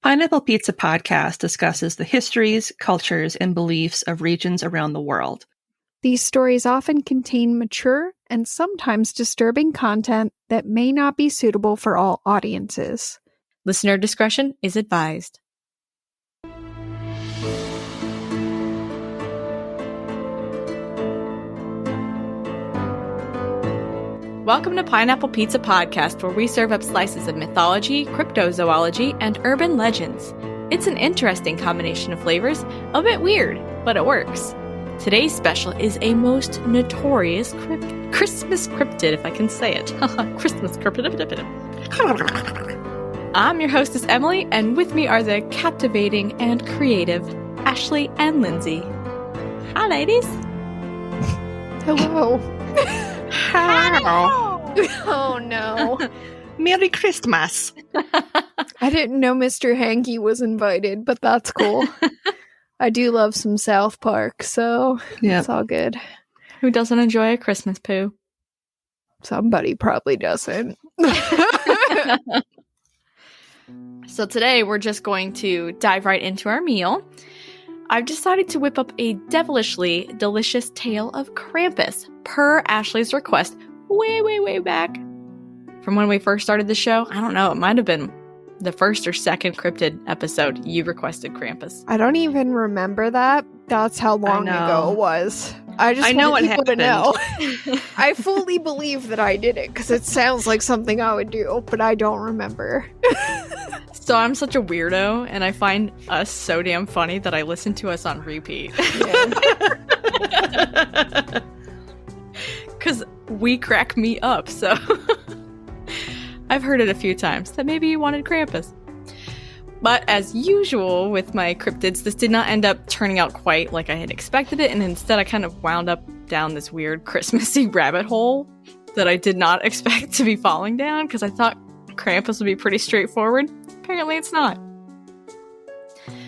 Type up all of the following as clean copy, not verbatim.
Pineapple Pizza Podcast discusses the histories, cultures, and beliefs of regions around the world. These stories often contain mature and sometimes disturbing content that may not be suitable for all audiences. Listener discretion is advised. Welcome to Pineapple Pizza Podcast, where we serve up slices of mythology, cryptozoology, and urban legends. It's an interesting combination of flavors, a bit weird, but it works. Today's special is a most notorious Christmas cryptid, if I can say it. Christmas cryptid. I'm your hostess, Emily, and with me are the captivating and creative Ashley and Lindsay. Hi, ladies. Hello. Hello. Oh, no. Merry Christmas. I didn't know Mr. Hanky was invited, but that's cool. I do love some South Park, so It's all good. Who doesn't enjoy a Christmas poo? Somebody probably doesn't. So today we're just going to dive right into our meal. I've decided to whip up a devilishly delicious tale of Krampus, per Ashley's request way back. From when we first started the show, I don't know, it might have been the first or second cryptid episode you requested Krampus. I don't even remember that. That's how long ago it was. I know what people happened. to know. I fully believe that I did it because it sounds like something I would do, but I don't remember. So I'm such a weirdo, and I find us so damn funny that I listen to us on repeat. Because we crack me up, so I've heard it a few times that maybe you wanted Krampus. But as usual with my cryptids, this did not end up turning out quite like I had expected it, and instead I kind of wound up down this weird Christmassy rabbit hole that I did not expect to be falling down, because I thought Krampus would be pretty straightforward. Apparently it's not.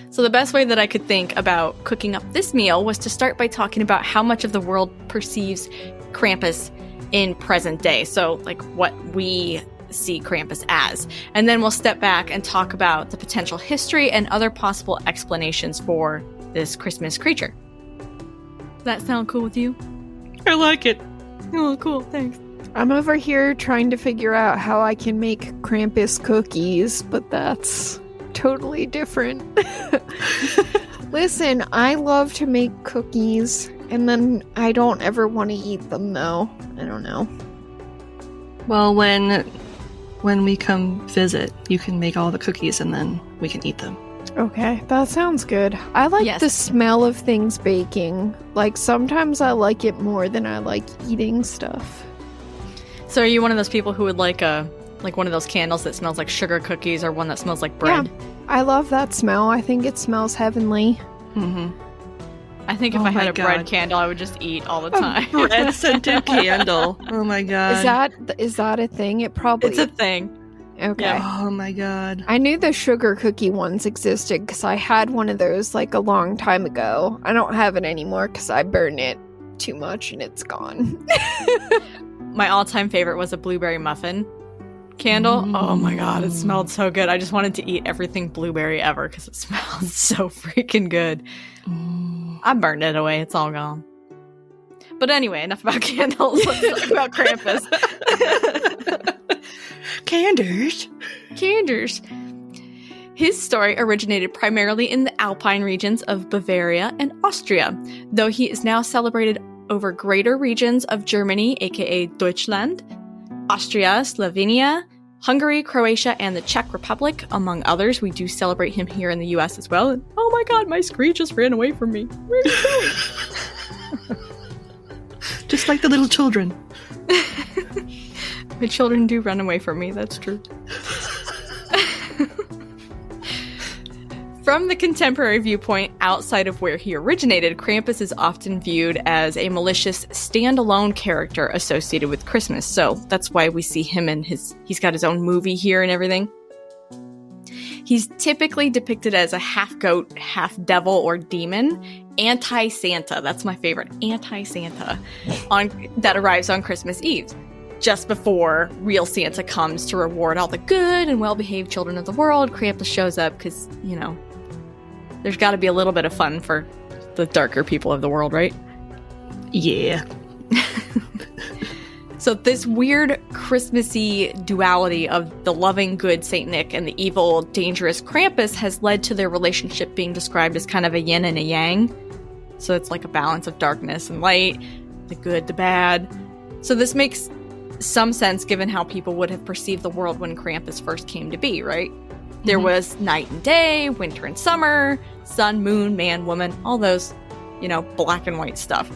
So the best way that I could think about cooking up this meal was to start by talking about how much of the world perceives Krampus in present day. So like what we see Krampus as. And then we'll step back and talk about the potential history and other possible explanations for this Christmas creature. Does that sound cool with you? I like it. Oh, cool. Thanks. I'm over here trying to figure out how I can make Krampus cookies, but that's totally different. Listen, I love to make cookies, and then I don't ever want to eat them, though. I don't know. Well, when we come visit, you can make all the cookies and then we can eat them. Okay, that sounds good. I like the smell of things baking. Like, sometimes I like it more than I like eating stuff. So are you one of those people who would like one of those candles that smells like sugar cookies, or one that smells like bread? Yeah, I love that smell. I think it smells heavenly. Mm-hmm. I think if I had a bread candle, I would just eat all the time. A bread-scented candle. Oh my god. Is that a thing? It probably... It's a thing. Okay. Yeah. Oh my god. I knew the sugar cookie ones existed because I had one of those like a long time ago. I don't have it anymore because I burned it too much and it's gone. My all-time favorite was a blueberry muffin candle. Oh my god, it smelled so good. I just wanted to eat everything blueberry ever because it smelled so freaking good. I burned it away. It's all gone. But anyway, enough about candles. Let's talk about Krampus. Canders. His story originated primarily in the Alpine regions of Bavaria and Austria, though he is now celebrated over greater regions of Germany, aka Deutschland, Austria, Slovenia, Hungary, Croatia, and the Czech Republic, among others. We do celebrate him here in the US as well. And oh my god, my screen just ran away from me. Where'd it go? Just like the little children. My children do run away from me, that's true. From the contemporary viewpoint, outside of where he originated, Krampus is often viewed as a malicious, standalone character associated with Christmas. So that's why we see him in he's got his own movie here and everything. He's typically depicted as a half-goat, half-devil or demon, anti-Santa. That's my favorite, anti-Santa, that arrives on Christmas Eve. just before real Santa comes to reward all the good and well-behaved children of the world, Krampus shows up because, you know, there's got to be a little bit of fun for the darker people of the world, right? Yeah. So this weird Christmassy duality of the loving, good Saint Nick and the evil, dangerous Krampus has led to their relationship being described as kind of a yin and a yang. So it's like a balance of darkness and light, the good, the bad. So this makes some sense given how people would have perceived the world when Krampus first came to be, right? There was night and day, winter and summer, sun, moon, man, woman, all those, you know, black and white stuff.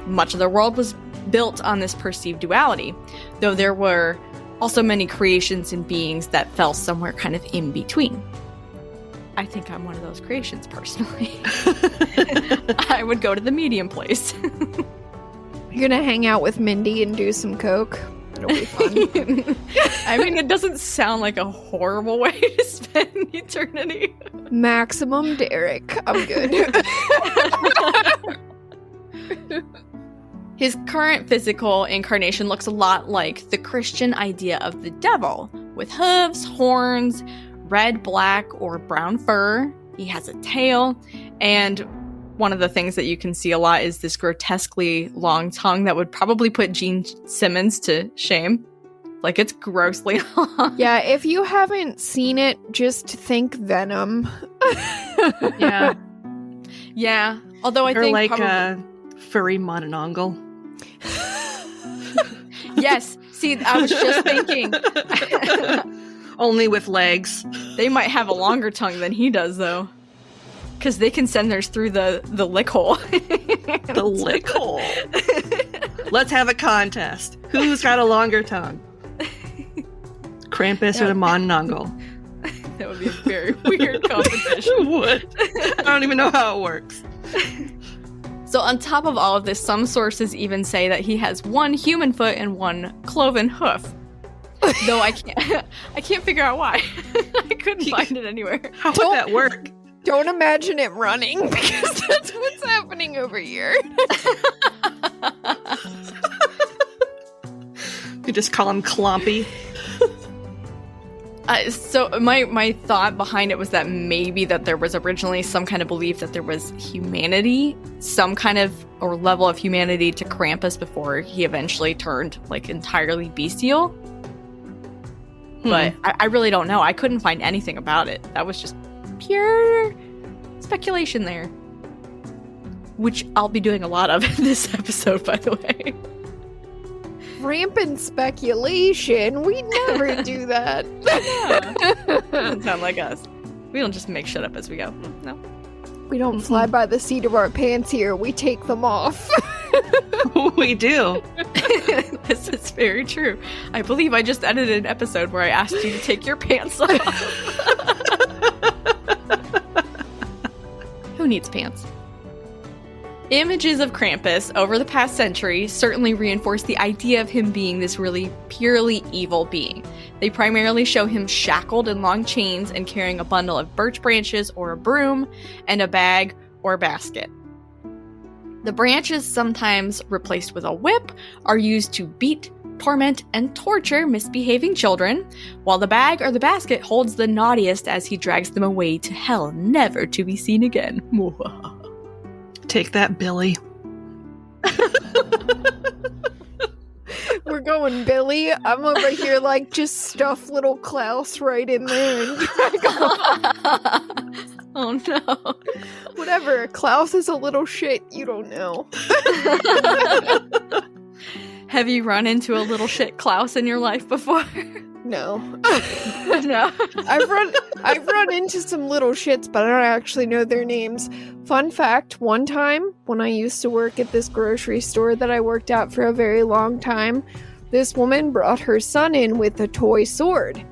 Much of the world was built on this perceived duality, though there were also many creations and beings that fell somewhere kind of in between. I think I'm one of those creations, personally. I would go to the medium place. You're gonna hang out with Mindy and do some coke? It'll be fun. I mean, it doesn't sound like a horrible way to spend eternity. Maximum Derek. I'm good. His current physical incarnation looks a lot like the Christian idea of the devil, with hooves, horns, red, black, or brown fur. He has a tail, and one of the things that you can see a lot is this grotesquely long tongue that would probably put Gene Simmons to shame. Like, it's grossly long. Yeah, if you haven't seen it, just think Venom. Yeah. Yeah. Although I or think like probably... furry mononongle. Yes. See, I was just thinking. Only with legs. They might have a longer tongue than he does, though. Because they can send theirs through the lick hole. The lick hole. Let's have a contest. Who's got a longer tongue? Krampus or the mononongle? That would be a very weird competition. It would. I don't even know how it works. So on top of all of this, some sources even say that he has one human foot and one cloven hoof. Though I can't figure out why. I couldn't find it anywhere. How would that work? Don't imagine it running, because that's what's happening over here. You just call him Clompy. So my thought behind it was that maybe that there was originally some kind of belief that there was humanity, some kind of or level of humanity to Krampus before he eventually turned like entirely bestial. But I really don't know. I couldn't find anything about it. That was just pure speculation there. Which I'll be doing a lot of in this episode, by the way. Rampant speculation. We never do that. Yeah. Doesn't sound like us. We don't just make shit up as we go. No. We don't fly by the seat of our pants here. We take them off. We do. This is very true. I believe I just edited an episode where I asked you to take your pants off. Who needs pants? Images of Krampus over the past century certainly reinforce the idea of him being this really purely evil being. They primarily show him shackled in long chains and carrying a bundle of birch branches or a broom and a bag or basket. The branches, sometimes replaced with a whip, are used to beat, torment, and torture misbehaving children, while the bag or the basket holds the naughtiest as he drags them away to hell, never to be seen again. Take that, Billy. We're going Billy. I'm over here like just stuff little Klaus right in there and drag off. Oh no. Whatever. Klaus is a little shit. You don't know. Have you run into a little shit Klaus in your life before? No. No. I've run into some little shits, but I don't actually know their names. Fun fact, one time when I used to work at this grocery store that I worked at for a very long time, this woman brought her son in with a toy sword.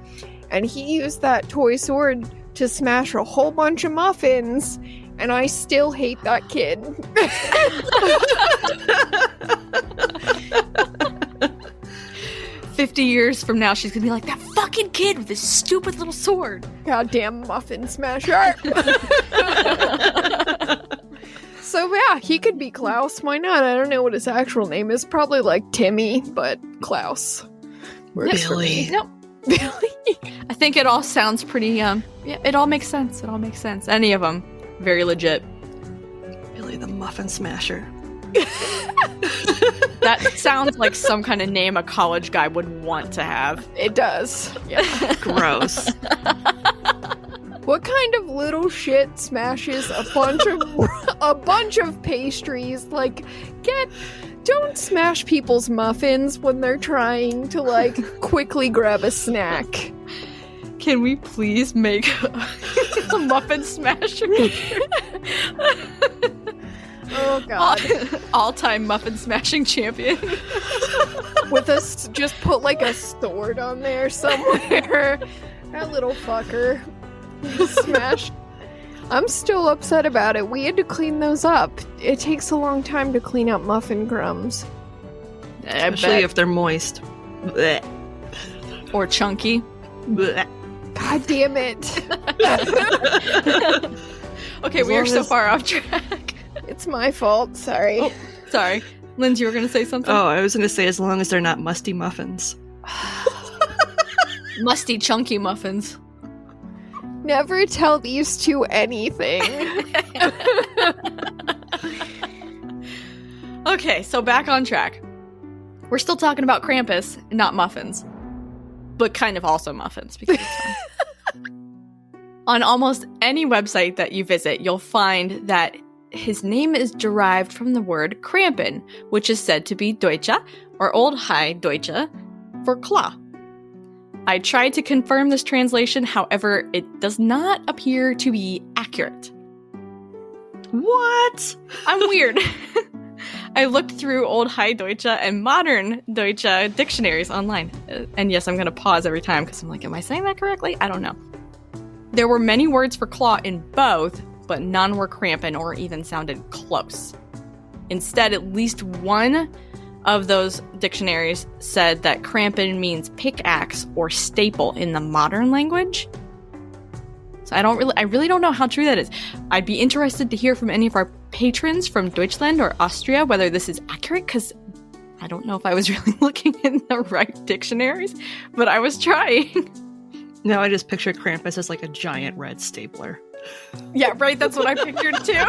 And he used that toy sword to smash a whole bunch of muffins. And I still hate that kid. 50 years from now, she's gonna be like, that fucking kid with his stupid little sword. Goddamn muffin smasher. So yeah, he could be Klaus. Why not? I don't know what his actual name is. Probably like Timmy, but Klaus. Works for Billy. me. Nope. I think it all sounds pretty, yeah, it all makes sense. It all makes sense. Any of them, very legit. Billy the Muffin Smasher. That sounds like some kind of name a college guy would want to have. It does. Yeah. Gross. What kind of little shit smashes a bunch of pastries? Like, don't smash people's muffins when they're trying to like quickly grab a snack. Can we please make a muffin smasher? Oh god. All-time muffin smashing champion. With us, just put like a sword on there somewhere. That little fucker. Smash. I'm still upset about it. We had to clean those up. It takes a long time to clean up muffin crumbs. Especially if they're moist. Blech. Or chunky. Blech. God damn it. Okay, we are so far off track. It's my fault. Sorry. Oh, sorry. Lindsay, you were going to say something? Oh, I was going to say as long as they're not musty muffins. Musty, chunky muffins. Never tell these two anything. Okay, so back on track. We're still talking about Krampus, not muffins. But kind of also muffins, because it's fun. On almost any website that you visit, you'll find that his name is derived from the word Krampen, which is said to be Deutsche, or Old High Deutsche, for claw. I tried to confirm this translation, however, it does not appear to be accurate. What? I'm weird. I looked through Old High Deutsche and Modern Deutsche dictionaries online. And yes, I'm going to pause every time because I'm like, am I saying that correctly? I don't know. There were many words for claw in both, but none were Krampen or even sounded close. Instead, at least one of those dictionaries said that Krampen means pickaxe or staple in the modern language. So I really don't know how true that is. I'd be interested to hear from any of our patrons from Deutschland or Austria whether this is accurate, because I don't know if I was really looking in the right dictionaries, but I was trying. No, I just pictured Krampus as like a giant red stapler. Yeah, right, that's what I pictured too.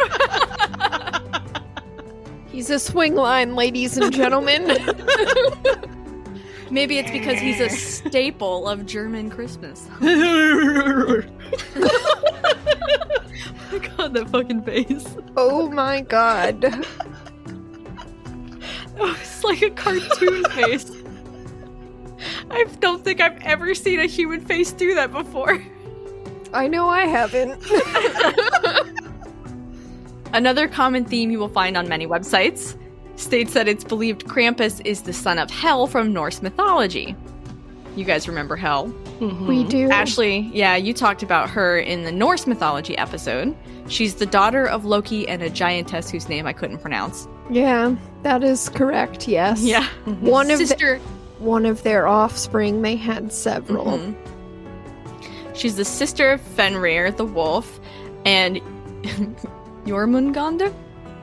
He's a swing line, ladies and gentlemen. Maybe it's because he's a staple of German Christmas. Oh my god, that fucking face. Oh my god. Oh, it's like a cartoon face. I don't think I've ever seen a human face do that before. I know I haven't. Another common theme you will find on many websites states that it's believed Krampus is the son of Hel from Norse mythology. You guys remember Hel? Mm-hmm. We do. Ashley, yeah, you talked about her in the Norse mythology episode. She's the daughter of Loki and a giantess whose name I couldn't pronounce. Yeah, that is correct, yes. Yeah. Mm-hmm. One of their offspring, they had several. Mm-hmm. She's the sister of Fenrir the wolf and Jormungandr,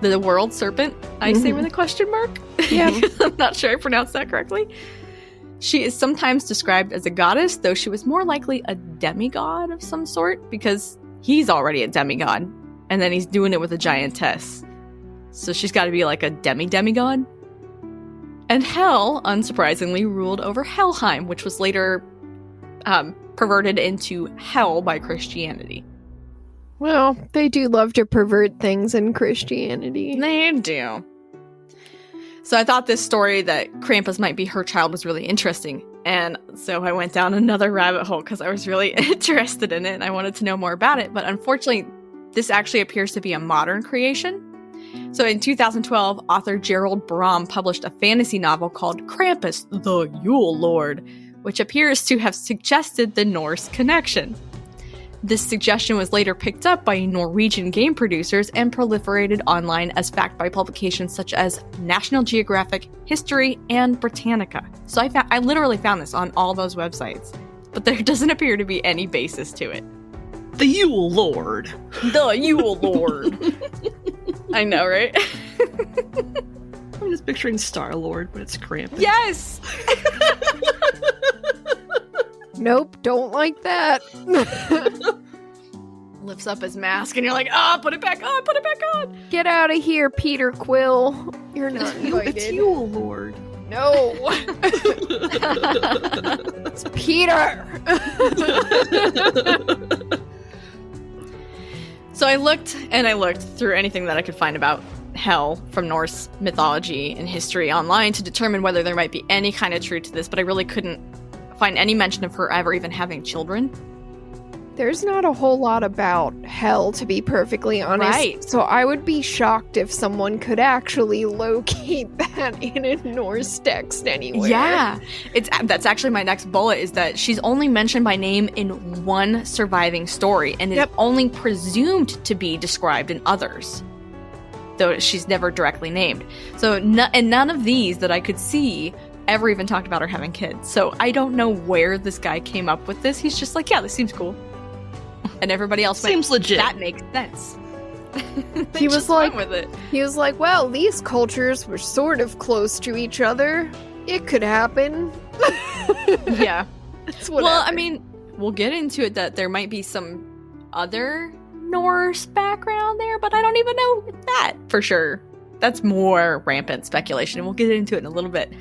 the world serpent, I say with a question mark. Yeah. I'm not sure I pronounced that correctly. She is sometimes described as a goddess, though she was more likely a demigod of some sort, because he's already a demigod, and then he's doing it with a giantess. So she's got to be like a demigod. And Hel, unsurprisingly, ruled over Helheim, which was later perverted into hell by Christianity. Well, they do love to pervert things in Christianity. They do. So I thought this story that Krampus might be her child was really interesting. And so I went down another rabbit hole because I was really interested in it and I wanted to know more about it. But unfortunately, this actually appears to be a modern creation. So in 2012, author Gerald Brom published a fantasy novel called Krampus, the Yule Lord, which appears to have suggested the Norse connection. This suggestion was later picked up by Norwegian game producers and proliferated online as fact by publications such as National Geographic, History, and Britannica. So I literally found this on all those websites, but there doesn't appear to be any basis to it. The Yule Lord. The Yule Lord. I know, right? I'm just picturing Star-Lord, but it's Krampus. Yes! Nope, don't like that. Lifts up his mask, and you're like, put it back on, put it back on. Get out of here, Peter Quill. You're not invited. It's Yule Lord. No. It's Peter. So I looked through anything that I could find about hell from Norse mythology and history online to determine whether there might be any kind of truth to this, but I really couldn't find any mention of her ever even having children. There's not a whole lot about hell, to be perfectly honest. Right. So I would be shocked if someone could actually locate that in a Norse text anywhere. Yeah. That's actually my next bullet, is that she's only mentioned by name in one surviving story, and is only presumed to be described in others, though she's never directly named. So, and none of these that I could see ever even talked about her having kids. So I don't know where this guy came up with this. He's just like, yeah, this seems cool. And everybody else seems legit. That makes sense. He was like, with it. He was like, well, these cultures were sort of close to each other. It could happen. Yeah. Well, I mean, we'll get into it that there might be some other Norse background there, but I don't even know that for sure. That's more rampant speculation, and we'll get into it in a little bit.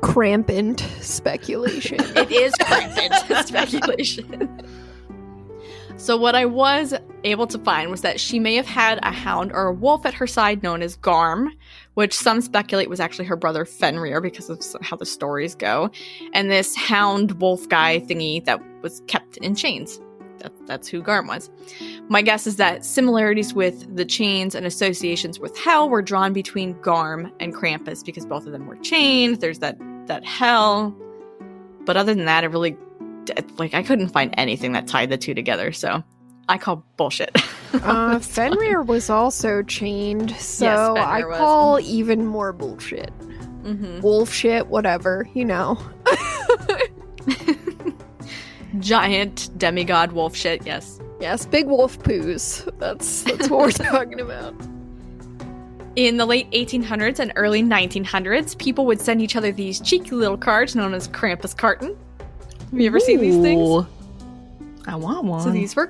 Crampant speculation. It is crampant speculation. So what I was able to find was that she may have had a hound or a wolf at her side known as Garm, which some speculate was actually her brother Fenrir because of how the stories go, and this hound wolf guy thingy that was kept in chains. That's who Garm was. My guess is that similarities with the chains and associations with hell were drawn between Garm and Krampus because both of them were chained. There's that hell. But other than that, I couldn't find anything that tied the two together, so I call bullshit. Fenrir was also chained, so yes, I call even more bullshit. Mm-hmm. Wolf shit, whatever, you know. Giant demigod wolf shit, yes. Yes, big wolf poos. That's what we're talking about. In the late 1800s and early 1900s, people would send each other these cheeky little cards known as Krampus carton. Have you ever seen these things? I want one. So these were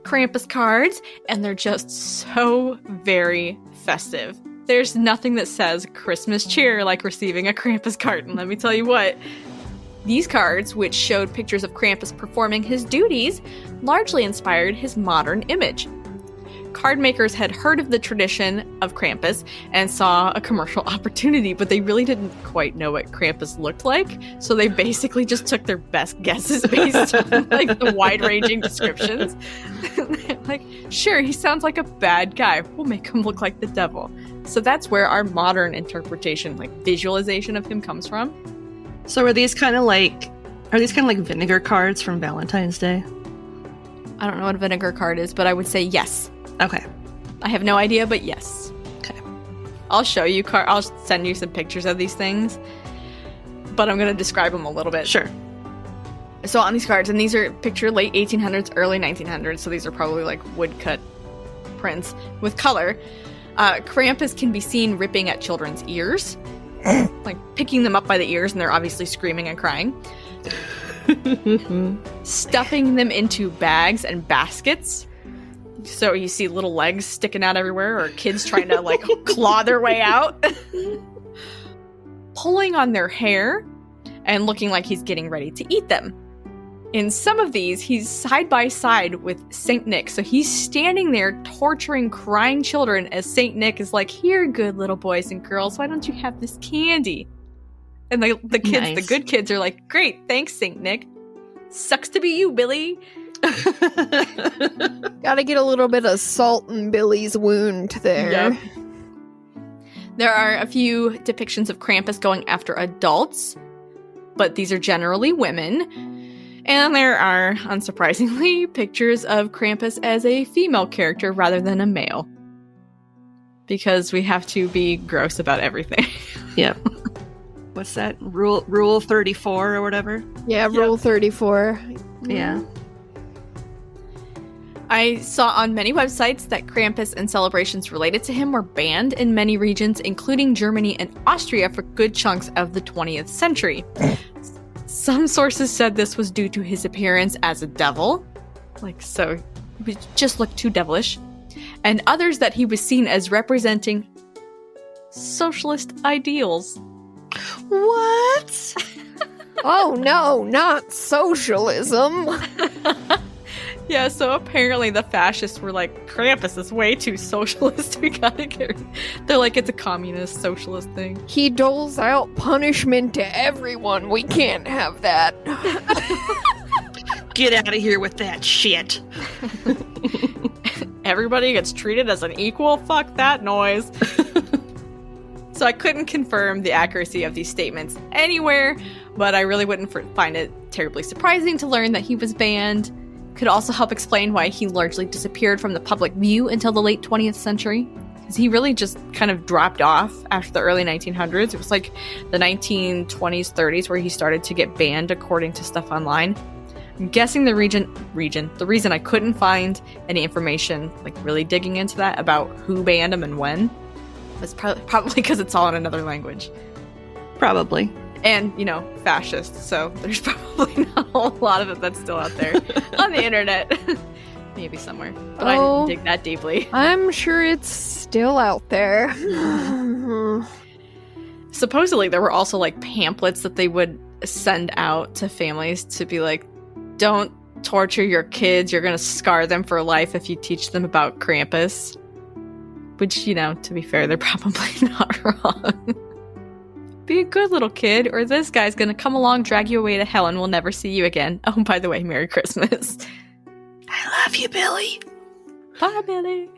Krampus cards, and they're just so very festive. There's nothing that says Christmas cheer like receiving a Krampus carton, let me tell you what. These cards, which showed pictures of Krampus performing his duties, largely inspired his modern image. Card makers had heard of the tradition of Krampus and saw a commercial opportunity, but they really didn't quite know what Krampus looked like, so they basically just took their best guesses based on the wide-ranging descriptions. Like, sure, he sounds like a bad guy. We'll make him look like the devil. So that's where our modern interpretation, visualization of him comes from. So are these kind of like vinegar cards from Valentine's Day? I don't know what a vinegar card is, but I would say yes. Okay. I have no idea, but yes. Okay. I'll show you I'll send you some pictures of these things, but I'm going to describe them a little bit. Sure. So on these cards, and these are pictured late 1800s, early 1900s, so these are probably woodcut prints with color. Krampus can be seen ripping at children's ears, picking them up by the ears, and they're obviously screaming and crying. Stuffing them into bags and baskets. So you see little legs sticking out everywhere, or kids trying to claw their way out. Pulling on their hair and looking like he's getting ready to eat them. In some of these, he's side by side with Saint Nick. So he's standing there torturing crying children as Saint Nick is like, here, good little boys and girls, why don't you have this candy? And the kids, nice. The good kids are like, great, thanks, Saint Nick. Sucks to be you, Billy. Gotta get a little bit of salt in Billy's wound there. Yep. There are a few depictions of Krampus going after adults, but these are generally women. And there are, unsurprisingly, pictures of Krampus as a female character rather than a male. Because we have to be gross about everything. Yep. What's that? Rule 34 or whatever? Yeah, Rule 34. Yeah. I saw on many websites that Krampus and celebrations related to him were banned in many regions, including Germany and Austria, for good chunks of the 20th century. Some sources said this was due to his appearance as a devil, so he just looked too devilish, and others that he was seen as representing socialist ideals. What? Oh no, not socialism. Yeah, so apparently the fascists were like, Krampus is way too socialist, we gotta get rid. They're like, it's a communist socialist thing. He doles out punishment to everyone. We can't have that. Get out of here with that shit. Everybody gets treated as an equal? Fuck that noise. So I couldn't confirm the accuracy of these statements anywhere, but I really wouldn't find it terribly surprising to learn that he was banned. Could also help explain why he largely disappeared from the public view until the late 20th century. Because he really just kind of dropped off after the early 1900s. It was like the 1920s, 30s where he started to get banned according to stuff online. I'm guessing the reason I couldn't find any information, really digging into that about who banned him and when, was probably because it's all in another language. Probably. And, fascist, so there's probably not a whole lot of it that's still out there on the internet. Maybe somewhere. But I didn't dig that deeply. I'm sure it's still out there. Supposedly there were also pamphlets that they would send out to families to be like, don't torture your kids, you're going to scar them for life if you teach them about Krampus. Which, to be fair, they're probably not wrong. Be a good little kid, or this guy's gonna come along, drag you away to hell, and we'll never see you again. Oh, by the way, Merry Christmas. I love you, Billy. Bye, Billy.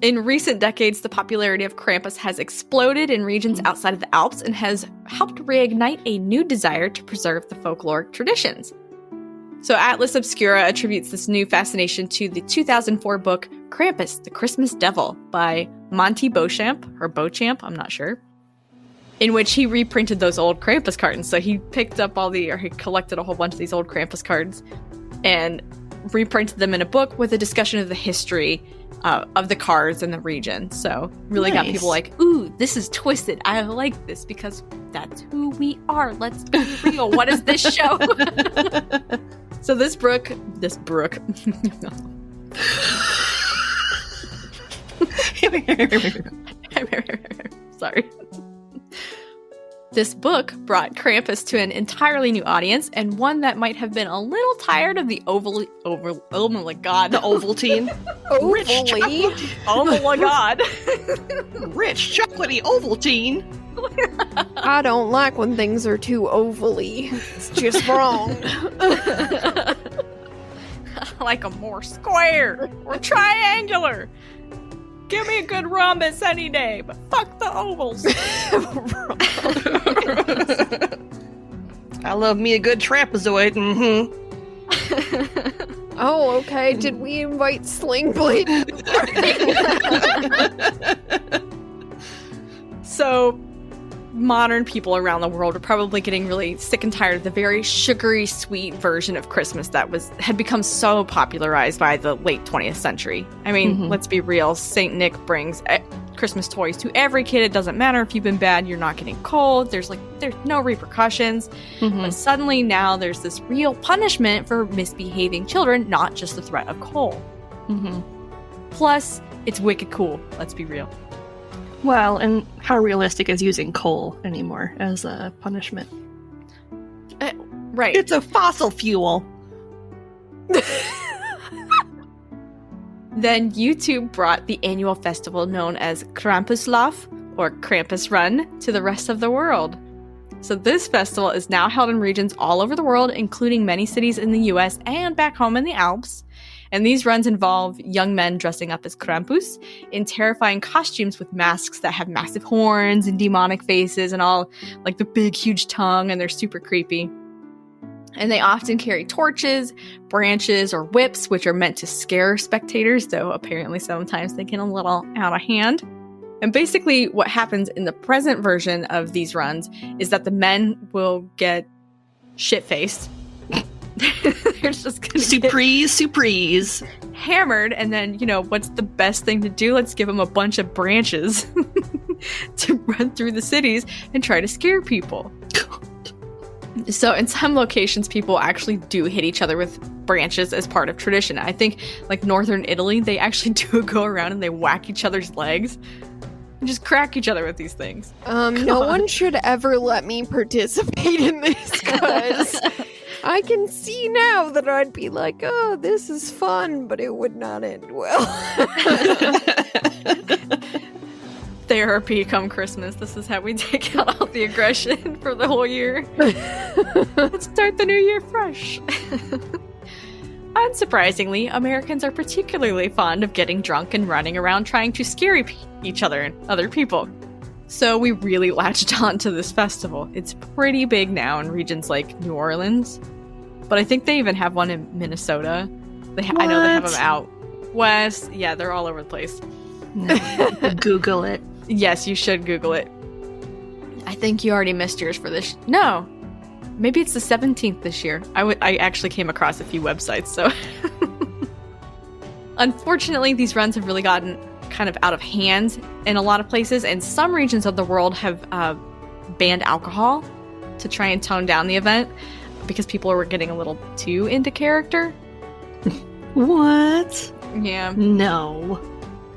In recent decades, the popularity of Krampus has exploded in regions outside of the Alps and has helped reignite a new desire to preserve the folkloric traditions. So Atlas Obscura attributes this new fascination to the 2004 book Krampus, the Christmas Devil by Monty Beauchamp, I'm not sure, in which he reprinted those old Krampus cards. So he picked up he collected a whole bunch of these old Krampus cards and reprinted them in a book with a discussion of the history of the cards in the region. So really got people like, ooh, this is twisted. I like this because that's who we are. Let's be real. What is this show? So this brook. Sorry. This book brought Krampus to an entirely new audience, and one that might have been a little tired of the The Ovaltine. Rich chocolate. Oh my god. Rich chocolatey Ovaltine. I don't like when things are too ovally. It's just wrong. I like them more square or triangular. Give me a good rhombus any day, but fuck the ovals. I love me a good trapezoid. Mm-hmm. Oh, okay. Did we invite Sling Blade? So, modern people around the world are probably getting really sick and tired of the very sugary, sweet version of Christmas that had become so popularized by the late 20th century. I mean, let's be real. Saint Nick brings Christmas toys to every kid. It doesn't matter if you've been bad, you're not getting cold. There's no repercussions. But suddenly now there's this real punishment for misbehaving children, not just the threat of coal. Plus, it's wicked cool. Let's be real. Well, and how realistic is using coal anymore as a punishment? Right. It's a fossil fuel. Then YouTube brought the annual festival known as Krampuslauf, or Krampus Run, to the rest of the world. So this festival is now held in regions all over the world, including many cities in the US and back home in the Alps. And these runs involve young men dressing up as Krampus in terrifying costumes with masks that have massive horns and demonic faces and all the big, huge tongue, and they're super creepy. And they often carry torches, branches, or whips, which are meant to scare spectators, though apparently sometimes they get a little out of hand. And basically what happens in the present version of these runs is that the men will get shit-faced. They're just gonna surprise, hammered, and then, what's the best thing to do? Let's give them a bunch of branches to run through the cities and try to scare people. So in some locations, people actually do hit each other with branches as part of tradition. I think like northern Italy, they actually do go around and they whack each other's legs and just crack each other with these things. No one should ever let me participate in this because I can see now that I'd be like, oh, this is fun, but it would not end well. Therapy come Christmas. This is how we take out all the aggression for the whole year. Let's start the new year fresh. Unsurprisingly, Americans are particularly fond of getting drunk and running around trying to scare each other and other people. So we really latched on to this festival. It's pretty big now in regions like New Orleans, but I think they even have one in Minnesota. I know they have them out west. Yeah, they're all over the place. Google it. Yes, you should Google it. I think you already missed yours for this. No, maybe it's the 17th this year. I actually came across a few websites, so. Unfortunately, these runs have really gotten kind of out of hand in a lot of places, and some regions of the world have banned alcohol to try and tone down the event because people were getting a little too into character. What? Yeah. No.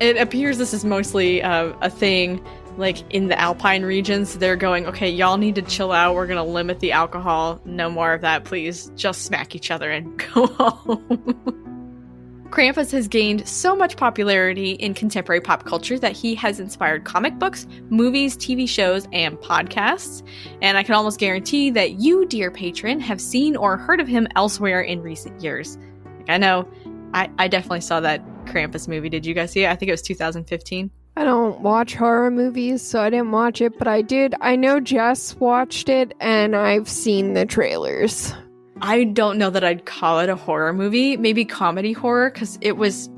It appears this is mostly a thing, like, in the Alpine regions. They're going, okay, y'all need to chill out. We're going to limit the alcohol. No more of that, please. Just smack each other and go home. Krampus has gained so much popularity in contemporary pop culture that he has inspired comic books, movies, TV shows, and podcasts. And I can almost guarantee that you, dear patron, have seen or heard of him elsewhere in recent years. Like, I know I definitely saw that Krampus movie. Did you guys see it? I think it was 2015. I don't watch horror movies, so I didn't watch it, but I did. I know Jess watched it, and I've seen the trailers. I don't know that I'd call it a horror movie. Maybe comedy horror, because it was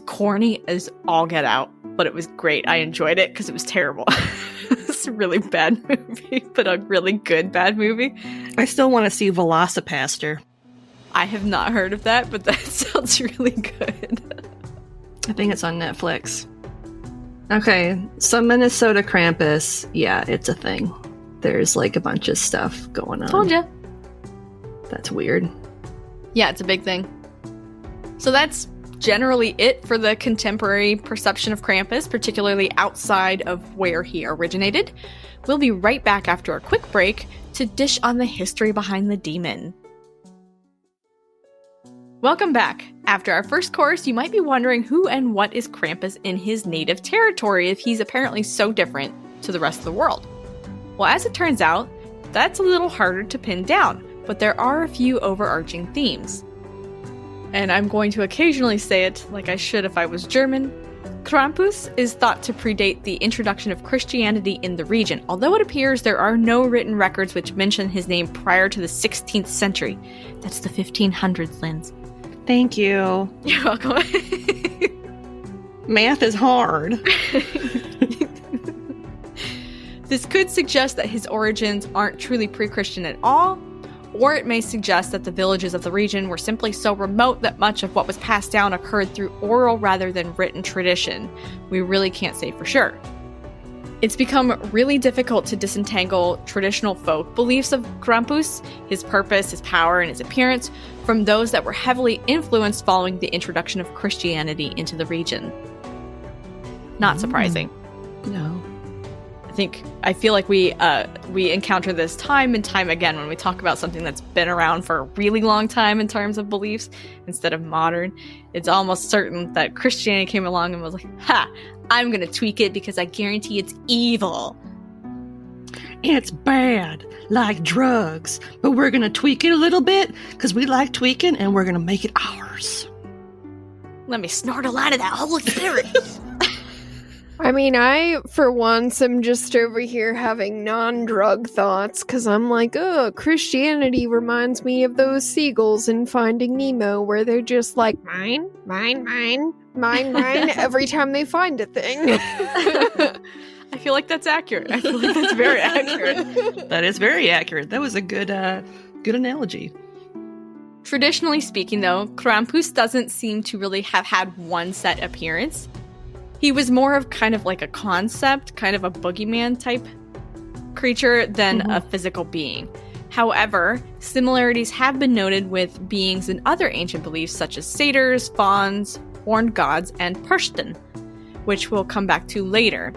corny as all get out, but it was great. I enjoyed it because it was terrible. It's a really bad movie, but a really good bad movie. I still want to see Velocipaster. I have not heard of that, but that sounds really good. I think it's on Netflix. Okay, so Minnesota Krampus, yeah, it's a thing. There's like a bunch of stuff going on. Told ya. That's weird. Yeah, it's a big thing. So that's generally it for the contemporary perception of Krampus, particularly outside of where he originated. We'll be right back after a quick break to dish on the history behind the demon. Welcome back. After our first course, you might be wondering who and what is Krampus in his native territory if he's apparently so different to the rest of the world. Well, as it turns out, that's a little harder to pin down, but there are a few overarching themes. And I'm going to occasionally say it like I should if I was German. Krampus is thought to predate the introduction of Christianity in the region, although it appears there are no written records which mention his name prior to the 16th century. That's the 1500s, Linz. Thank you. You're welcome. Math is hard. This could suggest that his origins aren't truly pre-Christian at all, or it may suggest that the villages of the region were simply so remote that much of what was passed down occurred through oral rather than written tradition. We really can't say for sure. It's become really difficult to disentangle traditional folk beliefs of Krampus, his purpose, his power, and his appearance, from those that were heavily influenced following the introduction of Christianity into the region. Not surprising. No. I feel like we encounter this time and time again when we talk about something that's been around for a really long time in terms of beliefs instead of modern. It's almost certain that Christianity came along and was like, ha, I'm gonna tweak it because I guarantee it's evil. It's bad, like drugs, but we're gonna tweak it a little bit because we like tweaking and we're gonna make it ours. Let me snort a line of that Holy Spirit. I mean, I, for once, am just over here having non-drug thoughts, because I'm like, oh, Christianity reminds me of those seagulls in Finding Nemo, where they're just like, mine, every time they find a thing. I feel like that's accurate. I feel like that's very accurate. That is very accurate. That was a good analogy. Traditionally speaking, though, Krampus doesn't seem to really have had one set appearance. He was more of kind of like a concept, kind of a boogeyman type. creature than a physical being. However, similarities have been noted with beings in other ancient beliefs such as satyrs, fauns, horned gods, and Perchta, which we'll come back to later.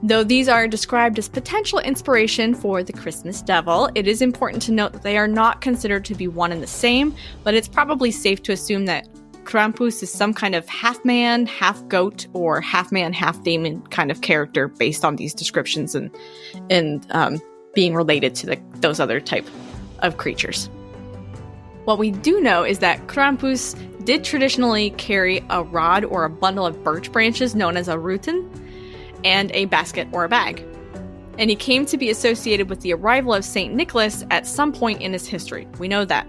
Though these are described as potential inspiration for the Christmas devil, it is important to note that they are not considered to be one and the same, but it's probably safe to assume that Krampus is some kind of half-man, half-goat, or half-man, half-demon kind of character based on these descriptions and being related to those other type of creatures. What we do know is that Krampus did traditionally carry a rod or a bundle of birch branches known as a ruten, and a basket or a bag. And he came to be associated with the arrival of St. Nicholas at some point in his history. We know that.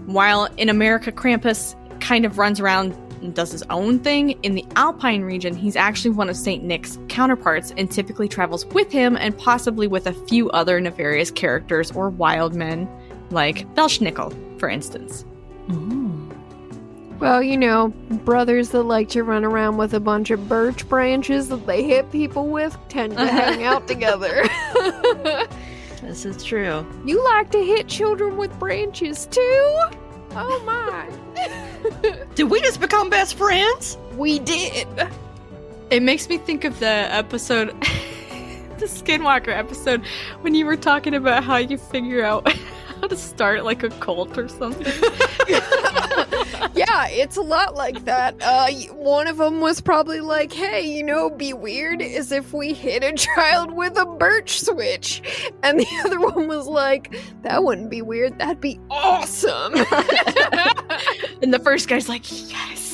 While in America, Krampus kind of runs around and does his own thing, in the Alpine region, he's actually one of St. Nick's counterparts and typically travels with him and possibly with a few other nefarious characters or wild men, like Belschnickel, for instance. Well, you know, brothers that like to run around with a bunch of birch branches that they hit people with tend to hang out together. This is true. You like to hit children with branches too? Oh my. Did we just become best friends? We did. It makes me think of the episode, the Skinwalker episode, when you were talking about how you figure out how to start like a cult or something. Yeah, it's a lot like that. One of them was probably like, hey, you know, be weird is if we hit a child with a birch switch. And the other one was like, that wouldn't be weird, that'd be awesome. And the first guy's like, yes.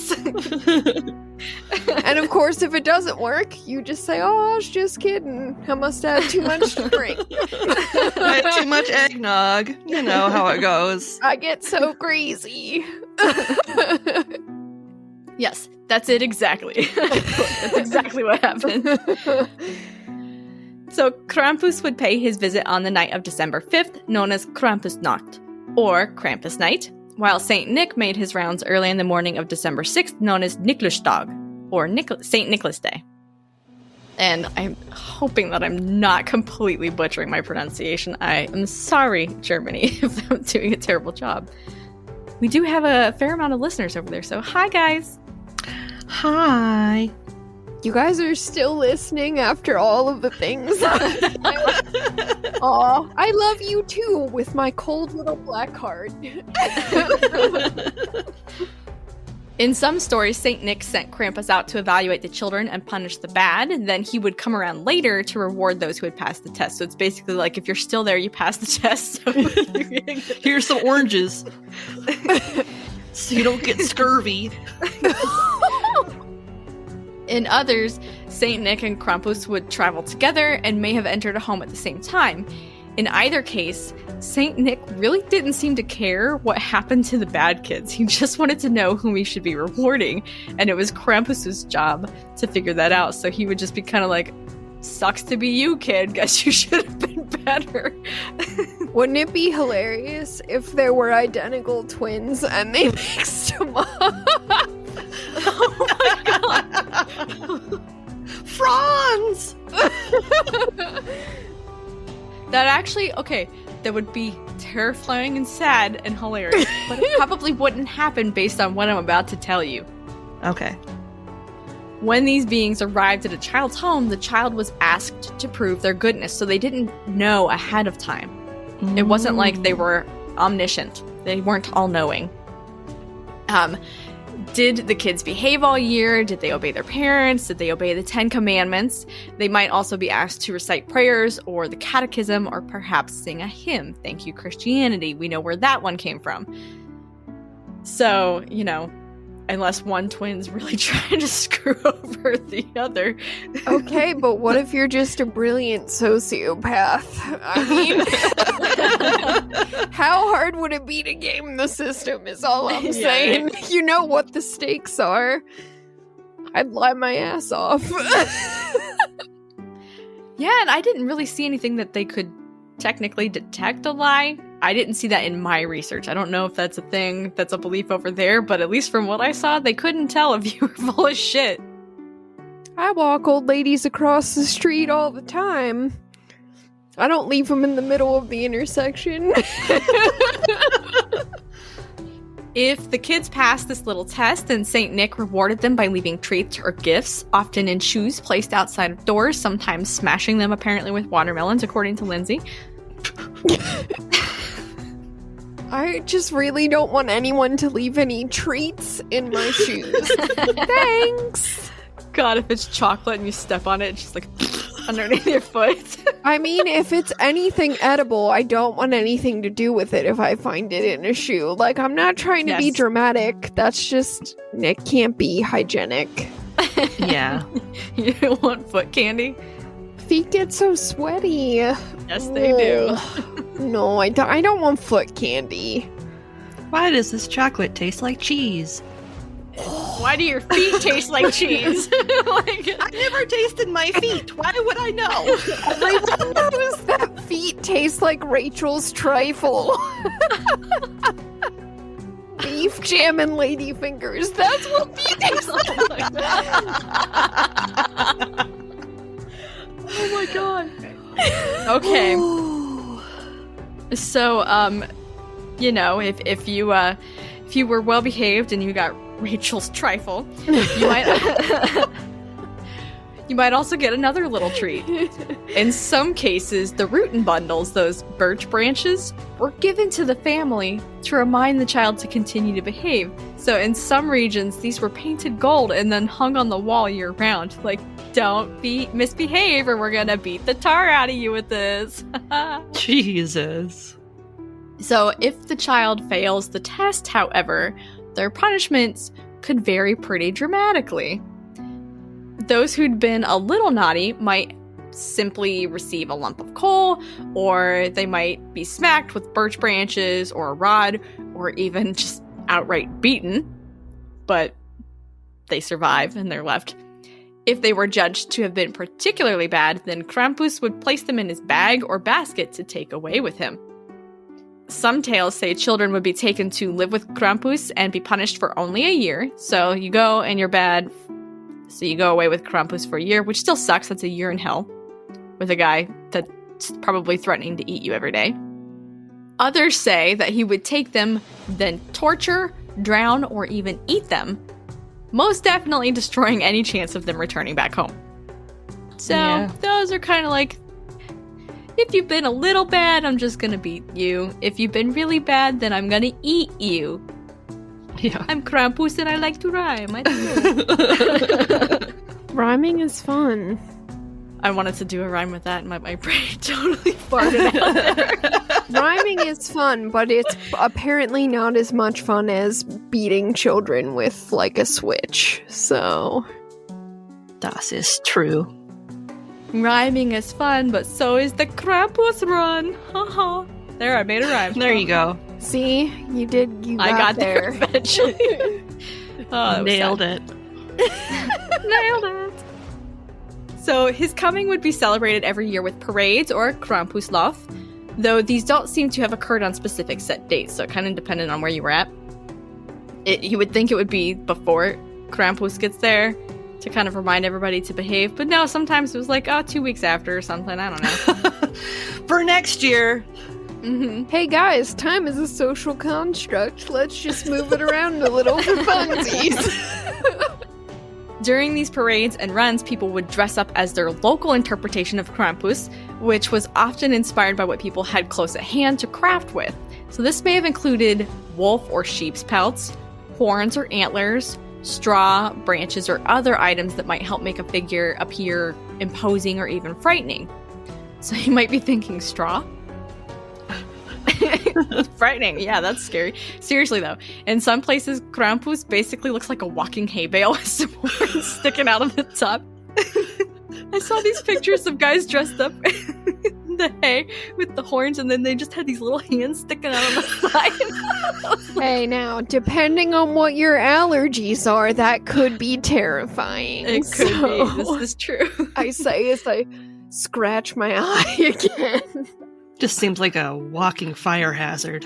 And of course, if it doesn't work, you just say, oh, I was just kidding. I must have too much to drink. I had too much eggnog. You know how it goes. I get so crazy. Yes, that's it exactly. That's exactly what happened. So Krampus would pay his visit on the night of December 5th, known as Krampusnacht, or Krampus Night, while St. Nick made his rounds early in the morning of December 6th, known as Nicholasdag, or St. Nicholas Day. And I'm hoping that I'm not completely butchering my pronunciation. I am sorry, Germany, if I'm doing a terrible job. We do have a fair amount of listeners over there, so hi, guys. Hi. You guys are still listening after all of the things. Aw, I love you too, with my cold little black heart. In some stories, St. Nick sent Krampus out to evaluate the children and punish the bad, and then he would come around later to reward those who had passed the test. So it's basically like, if you're still there, you passed the test. So here's some oranges. So you don't get scurvy. In others, St. Nick and Krampus would travel together and may have entered a home at the same time. In either case, St. Nick really didn't seem to care what happened to the bad kids. He just wanted to know whom he should be rewarding, and it was Krampus's job to figure that out. So he would just be kind of like, sucks to be you, kid. Guess you should have been better. Wouldn't it be hilarious if there were identical twins and they mixed them up? Oh my god! Franz! That actually, okay, that would be terrifying and sad and hilarious, but it probably wouldn't happen based on what I'm about to tell you. Okay. When these beings arrived at a child's home, the child was asked to prove their goodness, so they didn't know ahead of time. It wasn't like they were omniscient. They weren't all-knowing. Did the kids behave all year? Did they obey their parents? Did they obey the 10 Commandments? They might also be asked to recite prayers or the catechism or perhaps sing a hymn. Thank you, Christianity. We know where that one came from. So, you know, unless one twin's really trying to screw over the other. Okay, but what if you're just a brilliant sociopath? I mean, how hard would it be to game the system is all I'm saying. You know what the stakes are. I'd lie my ass off. Yeah, and I didn't really see anything that they could technically detect a lie. I didn't see that in my research. I don't know if that's a thing, that's a belief over there, but at least from what I saw, they couldn't tell if you were full of shit. I walk old ladies across the street all the time. I don't leave them in the middle of the intersection. If the kids passed this little test, then St. Nick rewarded them by leaving treats or gifts, often in shoes placed outside of doors, sometimes smashing them apparently with watermelons, according to Lindsay. I just really don't want anyone to leave any treats in my shoes. Thanks! God, if it's chocolate and you step on it, it's just like underneath your foot. I mean, if it's anything edible, I don't want anything to do with it if I find it in a shoe. Like, I'm not trying to be dramatic. That's just, it can't be hygienic. Yeah. You don't want foot candy? Feet get so sweaty. Yes, they do. No, I don't want foot candy. Why does this chocolate taste like cheese? Why do your feet taste like cheese? I never tasted my feet. Why would I know? Everyone knows that feet taste like Rachel's trifle. Beef jam and ladyfingers. That's what feet taste like. Oh my god. Okay. So, you know, if you were well behaved and you got Rachel's trifle, you might also get another little treat. In some cases, the rootin' bundles, those birch branches, were given to the family to remind the child to continue to behave. So in some regions, these were painted gold and then hung on the wall year-round. Like, don't misbehave or we're gonna beat the tar out of you with this. Jesus. So if the child fails the test, however, their punishments could vary pretty dramatically. Those who'd been a little naughty might simply receive a lump of coal, or they might be smacked with birch branches or a rod, or even just outright beaten. But they survive and they're left. If they were judged to have been particularly bad, then Krampus would place them in his bag or basket to take away with him. Some tales say children would be taken to live with Krampus and be punished for only a year. So you go and you're bad, so you go away with Krampus for a year, which still sucks. That's a year in hell with a guy that's probably threatening to eat you every day. Others say that he would take them, then torture, drown, or even eat them, most definitely destroying any chance of them returning back home. So those are kind of like, if you've been a little bad, I'm just gonna beat you. If you've been really bad, then I'm gonna eat you. Yeah. I'm Krampus and I like to rhyme. Rhyming is fun. I wanted to do a rhyme with that and my brain totally farted out there. Rhyming is fun, but it's apparently not as much fun as beating children with, like, a switch, so... Das ist true. Rhyming is fun, but so is the Krampus run. Haha. There, I made a rhyme. There you go. See? You got there eventually. Oh, Nailed it. Nailed it. So his coming would be celebrated every year with parades or Krampuslauf, though these don't seem to have occurred on specific set dates, so it kind of depended on where you were at. You would think it would be before Krampus gets there to kind of remind everybody to behave, but no, sometimes it was like, 2 weeks after or something, I don't know. For next year. Mm-hmm. Hey guys, time is a social construct. Let's just move it around a little for funsies. During these parades and runs, people would dress up as their local interpretation of Krampus, which was often inspired by what people had close at hand to craft with. So this may have included wolf or sheep's pelts, horns or antlers, straw, branches, or other items that might help make a figure appear imposing or even frightening. So you might be thinking, straw? Frightening. Yeah, that's scary. Seriously, though, in some places, Krampus basically looks like a walking hay bale with some horns sticking out of the top. I saw these pictures of guys dressed up in the hay with the horns, and then they just had these little hands sticking out on the side. Hey, now, depending on what your allergies are, that could be terrifying. It could be. This is true. I say as I scratch my eye again. Just seems like a walking fire hazard.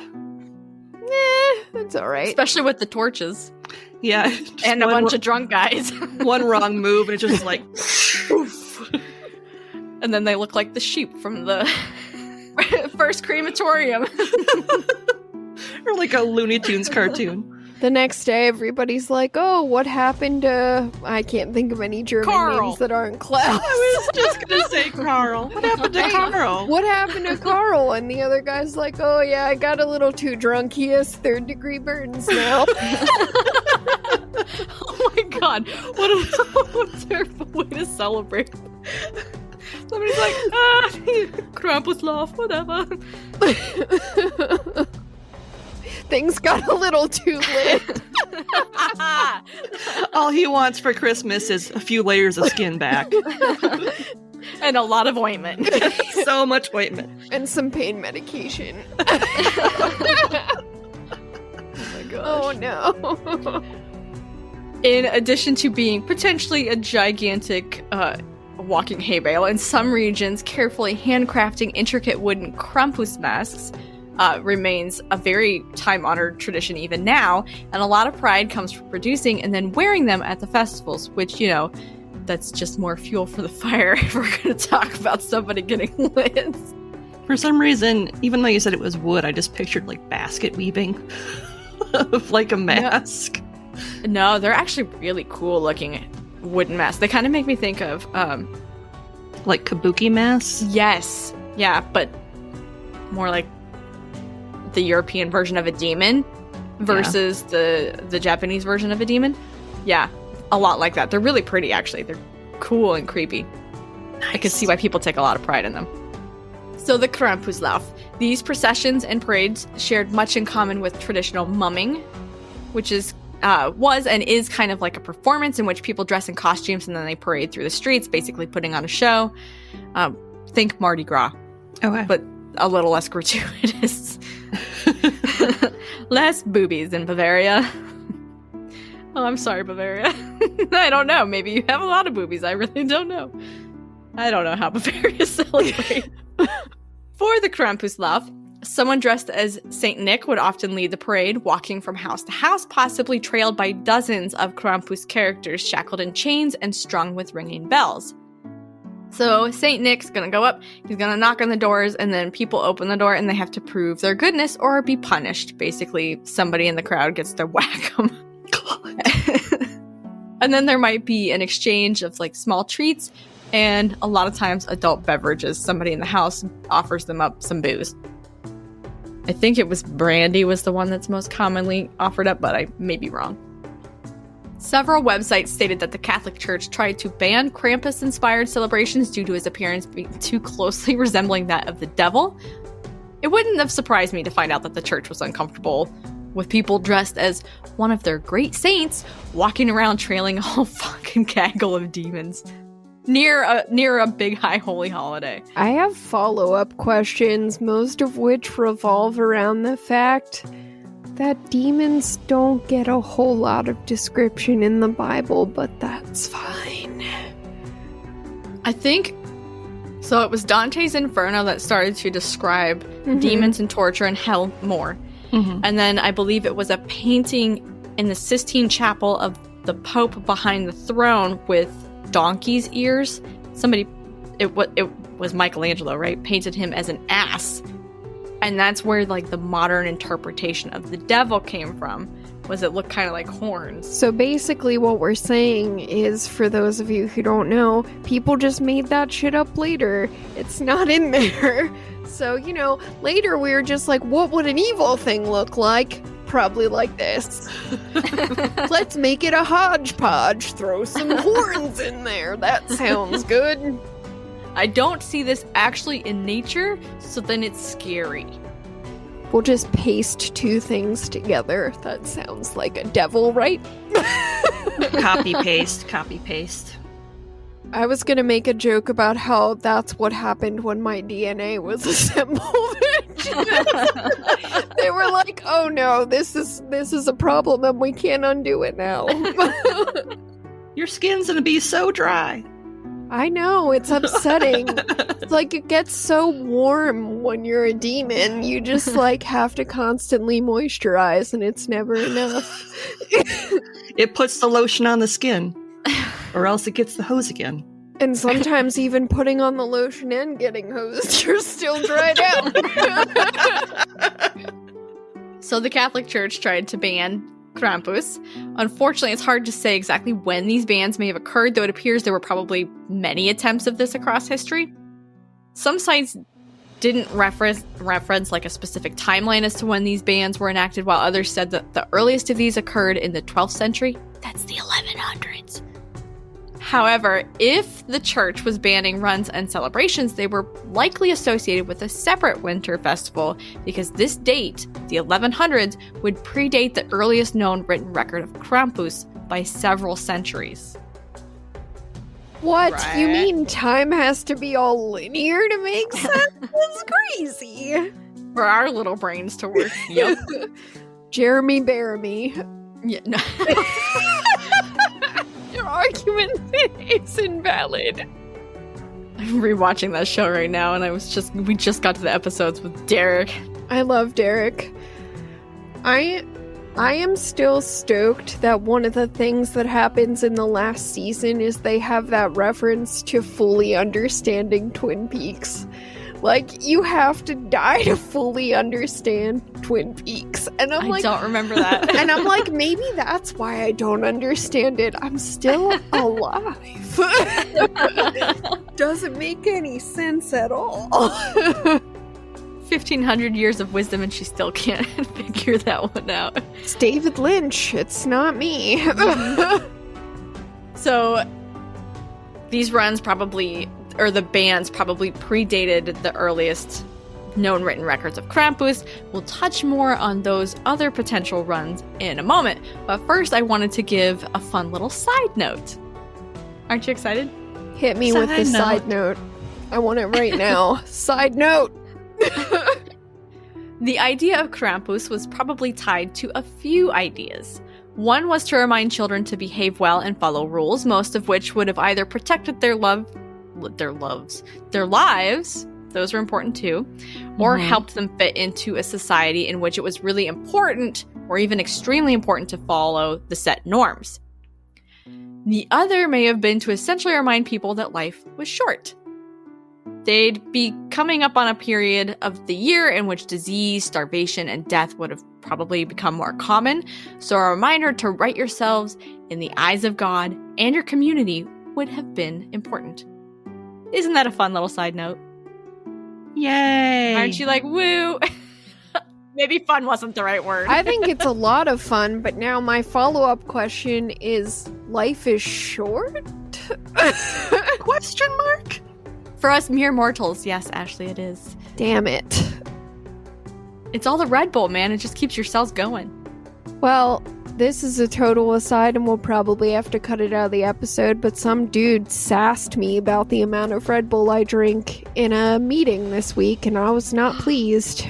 That's alright. Especially with the torches. Yeah. And a bunch of drunk guys. One wrong move and it's just like... And then they look like the sheep from the First crematorium. Or like a Looney Tunes cartoon. The next day, everybody's like, oh, what happened to... I can't think of any German Carl. names that aren't Klaus. I was just going to say Carl. What happened to Carl? What happened to Carl? And the other guy's like, oh, yeah, I got a little too drunk. He has third-degree burns now. Oh my god. What a terrible way to celebrate. Somebody's like, Krampus laugh, whatever. Things got a little too lit. All he wants for Christmas is a few layers of skin back. And a lot of ointment. So much ointment. And some pain medication. Oh my gosh. Oh no. In addition to being potentially a gigantic walking hay bale, in some regions, carefully handcrafting intricate wooden Krampus masks remains a very time-honored tradition even now, and a lot of pride comes from producing and then wearing them at the festivals, which, you know, that's just more fuel for the fire if we're going to talk about somebody getting lit. For some reason, even though you said it was wood, I just pictured like basket weaving of like a mask. No, they're actually really cool looking wooden masks. They kind of make me think of like kabuki masks. yes, yeah, but more like the European version of a demon versus the Japanese version of a demon. Yeah, a lot like that. They're really pretty, actually. They're cool and creepy. Nice. I can see why people take a lot of pride in them. So the Krampuslauf. These processions and parades shared much in common with traditional mumming, which is was and is kind of like a performance in which people dress in costumes and then they parade through the streets, basically putting on a show. Think Mardi Gras. Okay. But a little less gratuitous. Less boobies in Bavaria. Oh, I'm sorry, Bavaria. I don't know. Maybe you have a lot of boobies. I really don't know. I don't know how Bavaria celebrates. For the Krampuslauf, someone dressed as Saint Nick would often lead the parade, walking from house to house, possibly trailed by dozens of Krampus characters shackled in chains and strung with ringing bells. So Saint Nick's gonna go up, he's gonna knock on the doors, and then people open the door and they have to prove their goodness or be punished. Basically, somebody in the crowd gets to whack them. And then there might be an exchange of like small treats and a lot of times adult beverages. Somebody in the house offers them up some booze. I think it was brandy was the one that's most commonly offered up, but I may be wrong. Several websites stated that the Catholic Church tried to ban Krampus-inspired celebrations due to his appearance being too closely resembling that of the devil. It wouldn't have surprised me to find out that the church was uncomfortable with people dressed as one of their great saints walking around trailing a whole fucking gaggle of demons near a big high holy holiday. I have follow-up questions, most of which revolve around the fact that demons don't get a whole lot of description in the Bible, but that's fine. I think so. It was Dante's Inferno that started to describe demons and torture and hell more. And then I believe it was a painting in the Sistine Chapel of the Pope behind the throne with donkey's ears. It was Michelangelo, right? Painted him as an ass. And that's where like the modern interpretation of the devil came from, was it looked kind of like horns. So basically what we're saying is, for those of you who don't know, people just made that shit up later. It's not in there. So, you know, later we were just like, what would an evil thing look like? Probably like this. Let's make it a hodgepodge. Throw some horns in there. That sounds good. I don't see this actually in nature, so then it's scary. We'll just paste two things together. That sounds like a devil, right? Copy paste. I was gonna make a joke about how that's what happened when my DNA was assembled. They were like, "Oh no, this is a problem, and we can't undo it now." Your skin's gonna be so dry. I know, it's upsetting. It's like it gets so warm when you're a demon. You just like have to constantly moisturize, and it's never enough. It puts the lotion on the skin, or else it gets the hose again. And sometimes even putting on the lotion and getting hosed, you're still dried out. So the Catholic Church tried to ban Krampus. Unfortunately, it's hard to say exactly when these bans may have occurred, though it appears there were probably many attempts of this across history. Some sites didn't reference like a specific timeline as to when these bans were enacted, while others said that the earliest of these occurred in the 12th century. That's the 1100s. However, if the church was banning runs and celebrations, they were likely associated with a separate winter festival, because this date, the 1100s, would predate the earliest known written record of Krampus by several centuries. What? Right. You mean time has to be all linear to make sense? That's crazy. For our little brains to work. Yep. Jeremy Baramy. Yeah, no. Your argument is invalid. I'm rewatching that show right now, and we just got to the episodes with Derek. I love Derek. I am still stoked that one of the things that happens in the last season is they have that reference to fully understanding Twin Peaks. Like, you have to die to fully understand Twin Peaks. And I don't remember that. And I'm like, maybe that's why I don't understand it. I'm still alive. Doesn't make any sense at all. 1,500 years of wisdom, and she still can't figure that one out. It's David Lynch. It's not me. So, these runs probably, or the bans probably predated the earliest known written records of Krampus. We'll touch more on those other potential runs in a moment. But first, I wanted to give a fun little side note. Aren't you excited? Hit me with the side note. I want it right now. Side note. The idea of Krampus was probably tied to a few ideas. One was to remind children to behave well and follow rules, most of which would have either protected their lives, those are important too, or helped them fit into a society in which it was really important, or even extremely important, to follow the set norms. The other may have been to essentially remind people that life was short. They'd be coming up on a period of the year in which disease, starvation, and death would have probably become more common, so a reminder to right yourselves in the eyes of God and your community would have been important. Isn't that a fun little side note? Yay! Aren't you like, woo? Maybe fun wasn't the right word. I think it's a lot of fun, but now my follow-up question is, life is short? Question mark? For us mere mortals, yes, Ashley, it is. Damn it. It's all the Red Bull, man. It just keeps your cells going. Well, this is a total aside, and we'll probably have to cut it out of the episode, but some dude sassed me about the amount of Red Bull I drink in a meeting this week, and I was not pleased.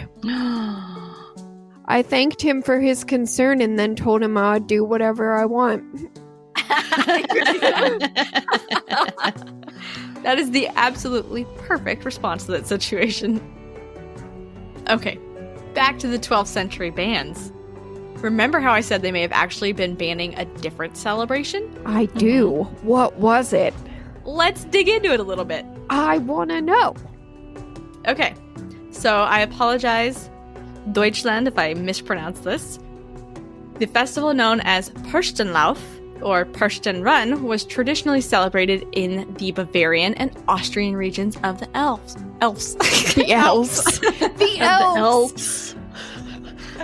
I thanked him for his concern and then told him I'd do whatever I want. That is the absolutely perfect response to that situation. Okay, back to the 12th century bans. Remember how I said they may have actually been banning a different celebration? I do. What was it? Let's dig into it a little bit. I want to know. Okay, so I apologize, Deutschland, if I mispronounce this. The festival known as Perchtenlauf, or Perchten Run, was traditionally celebrated in the Bavarian and Austrian regions of the Elves. The elves. The elves.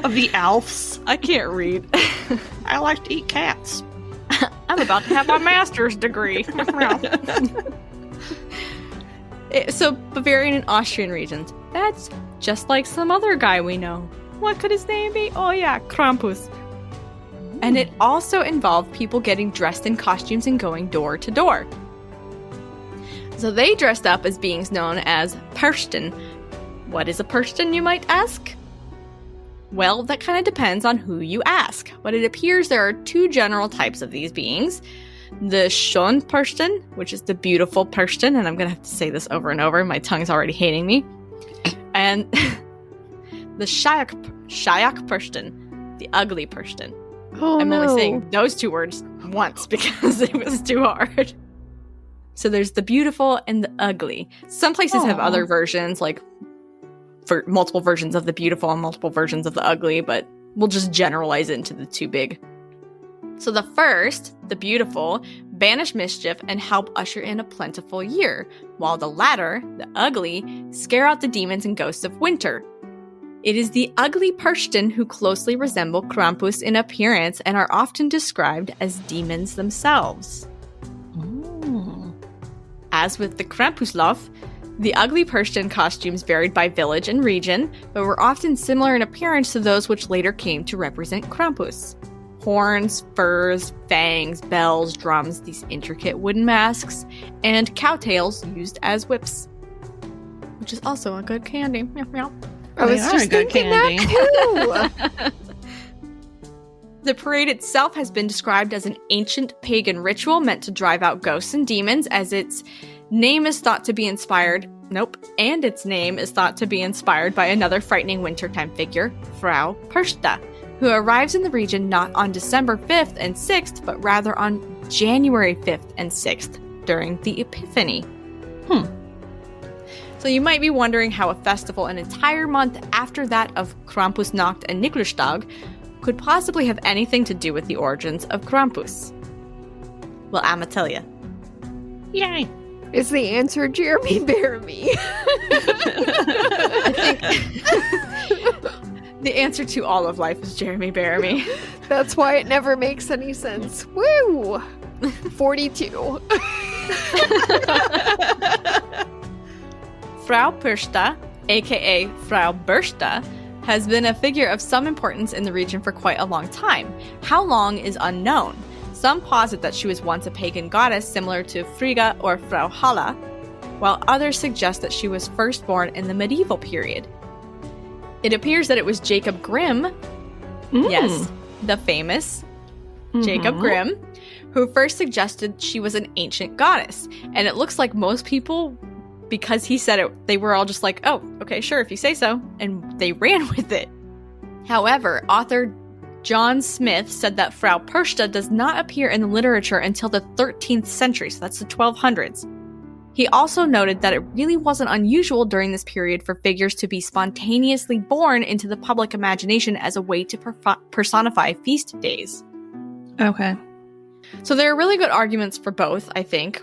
Of the Alps. I can't read. I like to eat cats. I'm about to have my master's degree. So, Bavarian and Austrian regions. That's just like some other guy we know. What could his name be? Oh yeah, Krampus. And it also involved people getting dressed in costumes and going door to door. So they dressed up as beings known as Perchten. What is a Perchten, you might ask? Well, that kind of depends on who you ask, but it appears there are two general types of these beings. The Schön Perchten, which is the beautiful Perchten, and I'm going to have to say this over and over, my tongue's already hating me, and the Shayak Perchten, the ugly Perchten. Oh, I'm no. only saying those two words once because it was too hard. So there's the beautiful and the ugly. Some places have other versions, like for multiple versions of the beautiful and multiple versions of the ugly, but we'll just generalize it into the two big. So the first, the beautiful, banish mischief and help usher in a plentiful year, while the latter, the ugly, scare out the demons and ghosts of winter. It is the ugly Perchta who closely resemble Krampus in appearance and are often described as demons themselves. Ooh. As with the Krampuslauf, the ugly Perchta costumes varied by village and region, but were often similar in appearance to those which later came to represent Krampus. Horns, furs, fangs, bells, drums, these intricate wooden masks, and cowtails used as whips. Which is also a good candy. Meow, meow. I was just thinking that too. The parade itself has been described as an ancient pagan ritual meant to drive out ghosts and demons, as its name is thought to be inspired by another frightening wintertime figure, Frau Perchta, who arrives in the region not on December 5th and 6th, but rather on January 5th and 6th during the Epiphany. So you might be wondering how a festival an entire month after that of Krampusnacht and Nikolaustag could possibly have anything to do with the origins of Krampus. Well, I'ma tell ya. Yay! Is the answer Jeremy Bearimy? The answer to all of life is Jeremy Bearimy. That's why it never makes any sense. Woo! 42. Frau Perchta, aka Frau Berchta, has been a figure of some importance in the region for quite a long time. How long is unknown. Some posit that she was once a pagan goddess similar to Frigga or Frau Halla, while others suggest that she was first born in the medieval period. It appears that it was Jacob Grimm, yes, the famous Jacob Grimm, who first suggested she was an ancient goddess. And it looks like most people, because he said it, they were all just like, oh, okay, sure, if you say so, and they ran with it. However, author John Smith said that Frau Perchta does not appear in the literature until the 13th century, so that's the 1200s. He also noted that it really wasn't unusual during this period for figures to be spontaneously born into the public imagination as a way to personify feast days. Okay. So there are really good arguments for both, I think.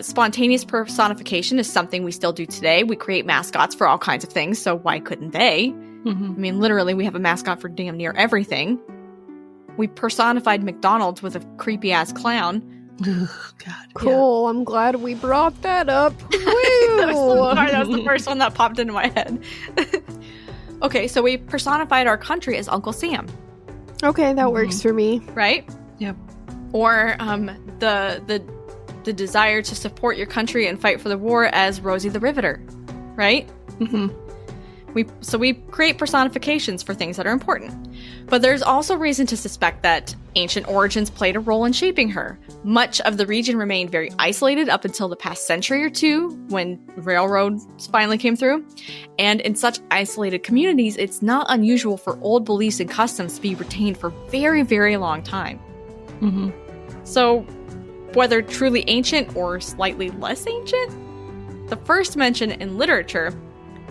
Spontaneous personification is something we still do today. We create mascots for all kinds of things, so why couldn't they? I mean, literally, we have a mascot for damn near everything. We personified McDonald's with a creepy-ass clown. God. Cool, yeah. I'm glad we brought that up. Woo! That was the first one that popped into my head. Okay, so we personified our country as Uncle Sam. Okay, that works for me. Right? Yep. Or the desire to support your country and fight for the war as Rosie the Riveter. Right? We create personifications for things that are important. But there's also reason to suspect that ancient origins played a role in shaping her. Much of the region remained very isolated up until the past century or two, when railroads finally came through. And in such isolated communities, it's not unusual for old beliefs and customs to be retained for very, very long time. So, whether truly ancient or slightly less ancient, the first mention in literature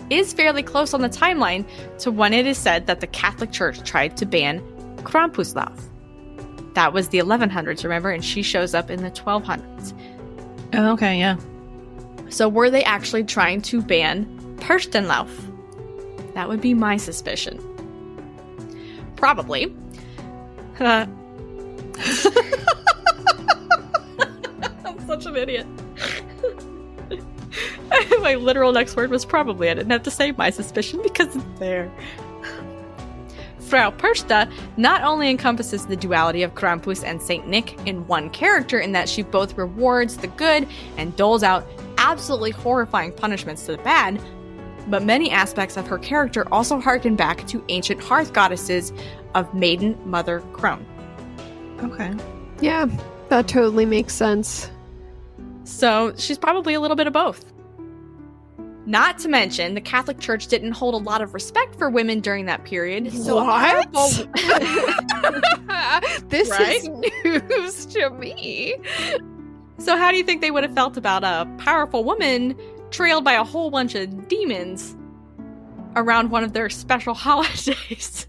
is fairly close on the timeline to when it is said that the Catholic Church tried to ban Krampuslauf. That was the 1100s, remember? And she shows up in the 1200s. Oh, okay, yeah. So were they actually trying to ban Perchtenlauf? That would be my suspicion. Probably. I'm such an idiot. My literal next word was probably. I didn't have to say my suspicion because it's there. Frau Perchta not only encompasses the duality of Krampus and Saint Nick in one character in that she both rewards the good and doles out absolutely horrifying punishments to the bad, but many aspects of her character also harken back to ancient hearth goddesses of Maiden Mother Crone. Okay. Yeah, that totally makes sense. So she's probably a little bit of both. Not to mention, the Catholic Church didn't hold a lot of respect for women during that period. So what? This Right? is news to me. So how do you think they would have felt about a powerful woman trailed by a whole bunch of demons around one of their special holidays?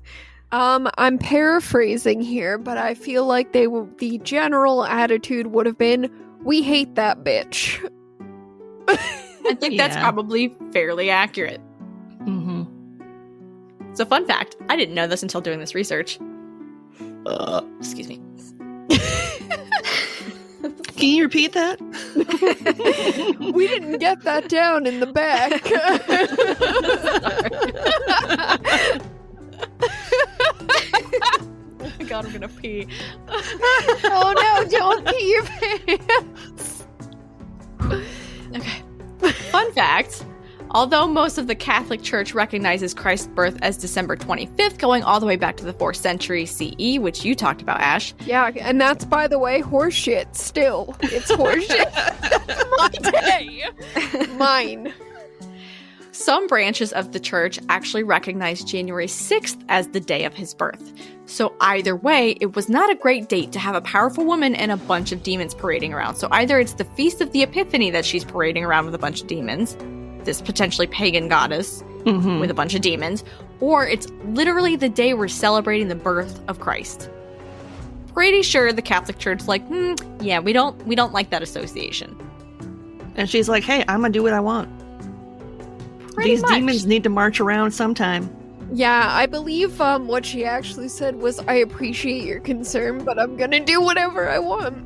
I'm paraphrasing here, but I feel like the general attitude would have been, we hate that bitch. I think that's probably fairly accurate. Mm-hmm. So fun fact, I didn't know this until doing this research. Excuse me. Can you repeat that? We didn't get that down in the back. Oh my god, I'm gonna pee. Oh no, don't pee your pants. Okay. Fun fact, although most of the Catholic Church recognizes Christ's birth as December 25th, going all the way back to the 4th century CE, which you talked about, Ash. Yeah, and that's, by the way, horseshit still. It's horseshit. My day. Mine. Some branches of the church actually recognize January 6th as the day of his birth. So either way, it was not a great date to have a powerful woman and a bunch of demons parading around. So either it's the Feast of the Epiphany that she's parading around with a bunch of demons, this potentially pagan goddess with a bunch of demons, or it's literally the day we're celebrating the birth of Christ. Pretty sure the Catholic Church's like, yeah, we don't like that association. And she's like, hey, I'm gonna do what I want. Pretty These much. demons need to march around sometime. Yeah, I believe what she actually said was, I appreciate your concern, but I'm gonna do whatever I want.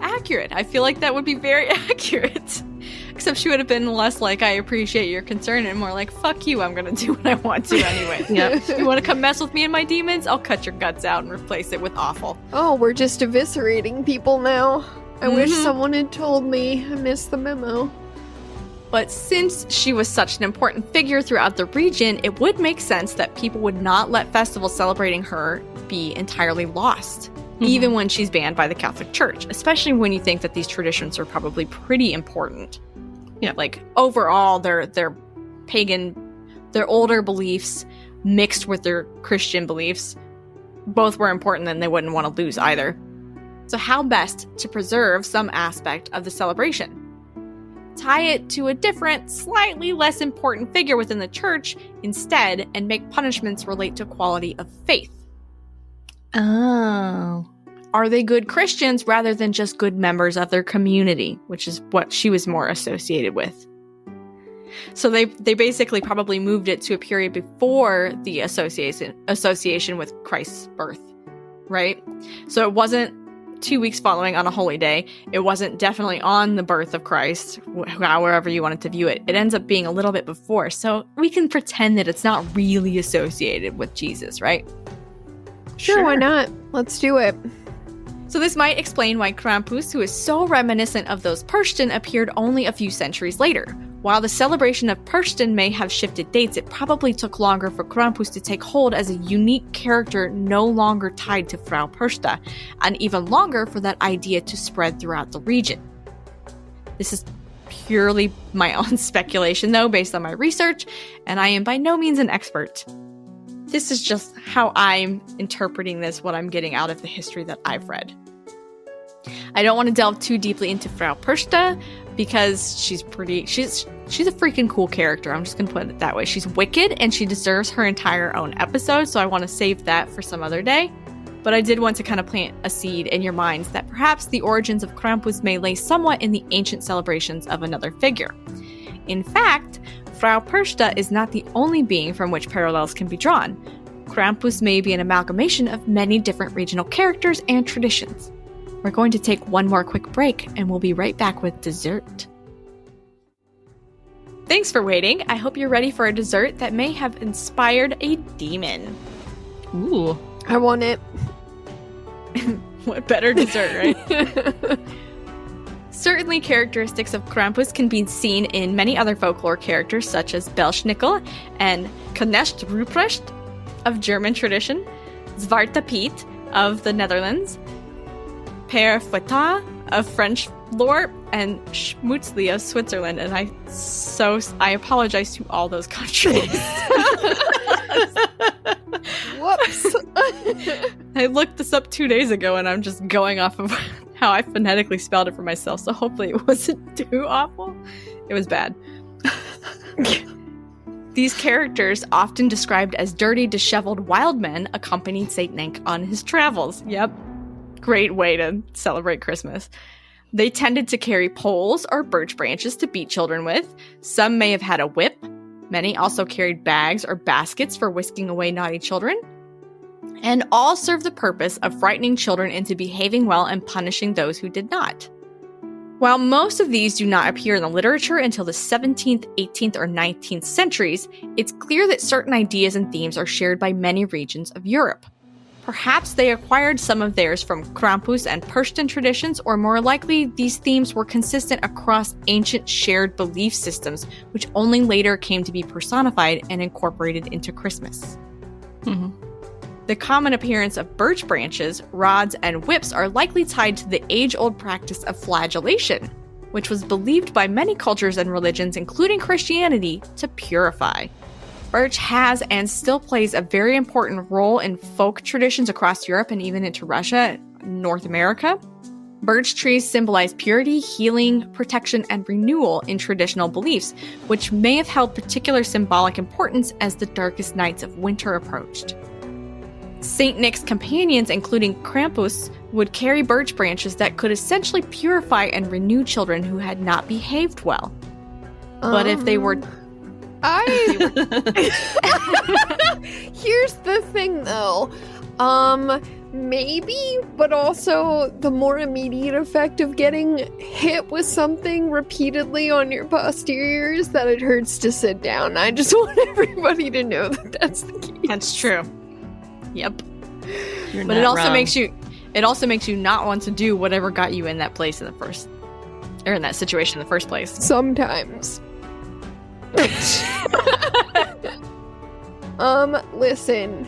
Accurate. I feel like that would be very accurate. Except she would have been less like, I appreciate your concern, and more like, fuck you, I'm gonna do what I want to anyway. Yep. You want to come mess with me and my demons? I'll cut your guts out and replace it with awful. Oh, we're just eviscerating people now. I wish someone had told me. I missed the memo. But since she was such an important figure throughout the region, it would make sense that people would not let festivals celebrating her be entirely lost, even when she's banned by the Catholic Church, especially when you think that these traditions are probably pretty important. Yeah. Like, overall, their pagan, their older beliefs mixed with their Christian beliefs, both were important and they wouldn't want to lose either. So how best to preserve some aspect of the celebration? Tie it to a different, slightly less important figure within the church instead, and make punishments relate to quality of faith. Oh. Are they good Christians rather than just good members of their community, which is what she was more associated with? So they basically probably moved it to a period before the association with Christ's birth, right? So it wasn't 2 weeks following on a holy day. It wasn't definitely on the birth of Christ, however you wanted to view it. It ends up being a little bit before, so we can pretend that it's not really associated with Jesus, right? Sure, why not? Let's do it. So this might explain why Krampus, who is so reminiscent of those Perchta, appeared only a few centuries later. While the celebration of Perchta may have shifted dates, it probably took longer for Krampus to take hold as a unique character no longer tied to Frau Perchta, and even longer for that idea to spread throughout the region. This is purely my own speculation, though, based on my research, and I am by no means an expert. This is just how I'm interpreting this, what I'm getting out of the history that I've read. I don't want to delve too deeply into Frau Perchta because she's a freaking cool character. I'm just going to put it that way. She's wicked and she deserves her entire own episode, so I want to save that for some other day. But I did want to kind of plant a seed in your minds that perhaps the origins of Krampus may lay somewhat in the ancient celebrations of another figure. In fact, Frau Perchta is not the only being from which parallels can be drawn. Krampus may be an amalgamation of many different regional characters and traditions. We're going to take one more quick break, and we'll be right back with dessert. Thanks for waiting. I hope you're ready for a dessert that may have inspired a demon. Ooh. I want it. What better dessert, right? Certainly, characteristics of Krampus can be seen in many other folklore characters, such as Belschnickel and Knecht Ruprecht of German tradition, Zwarte Piet of the Netherlands, Per Fouettard of French lore, and Schmutzli of Switzerland. And I apologize to all those countries. Whoops. I looked this up 2 days ago, and I'm just going off of how I phonetically spelled it for myself, so hopefully it wasn't too awful. It was bad. These characters, often described as dirty, disheveled wild men, accompanied St. Nick on his travels. Yep. Great way to celebrate Christmas. They tended to carry poles or birch branches to beat children with. Some may have had a whip. Many also carried bags or baskets for whisking away naughty children. And all served the purpose of frightening children into behaving well and punishing those who did not. While most of these do not appear in the literature until the 17th, 18th, or 19th centuries, it's clear that certain ideas and themes are shared by many regions of Europe. Perhaps they acquired some of theirs from Krampus and Perchta traditions, or more likely, these themes were consistent across ancient shared belief systems, which only later came to be personified and incorporated into Christmas. Mm-hmm. The common appearance of birch branches, rods, and whips are likely tied to the age-old practice of flagellation, which was believed by many cultures and religions, including Christianity, to purify. Birch has and still plays a very important role in folk traditions across Europe and even into Russia and North America. Birch trees symbolize purity, healing, protection, and renewal in traditional beliefs, which may have held particular symbolic importance as the darkest nights of winter approached. St. Nick's companions, including Krampus, would carry birch branches that could essentially purify and renew children who had not behaved well. But if they were... Here's the thing, though. Maybe, but also the more immediate effect of getting hit with something repeatedly on your posteriors that it hurts to sit down. I just want everybody to know that that's the case. That's true. Yep. But it also makes you not want to do whatever got you in that place in that situation in the first place. Sometimes. Listen.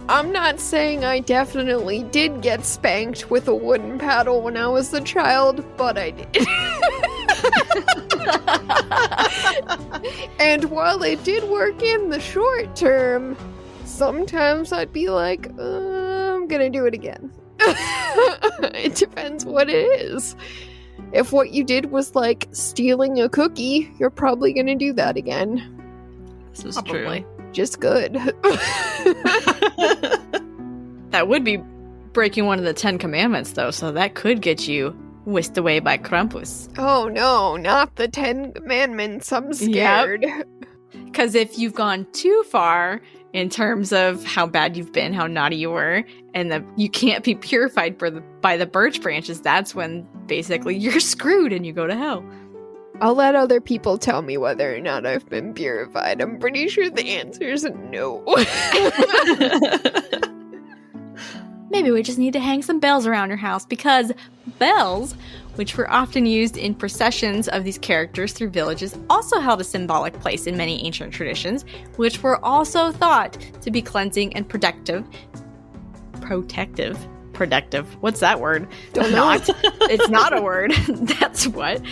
I'm not saying I definitely did get spanked with a wooden paddle when I was a child, but I did. And while it did work in the short term, sometimes I'd be like, I'm gonna do it again. It depends what it is. If what you did was like stealing a cookie, you're probably gonna do that again. This is true. Just good. That would be breaking one of the 10 Commandments, though, so that could get you whisked away by Krampus. Oh no, not the 10 Commandments. I'm scared. Because if you've gone too far in terms of how bad you've been, how naughty you were, and you can't be purified by the birch branches, that's when basically you're screwed and you go to hell. I'll let other people tell me whether or not I've been purified. I'm pretty sure the answer is no. Maybe we just need to hang some bells around your house, because bells, which were often used in processions of these characters through villages, also held a symbolic place in many ancient traditions, which were also thought to be cleansing and protective. What's that word? Don't know. It's not a word. That's what.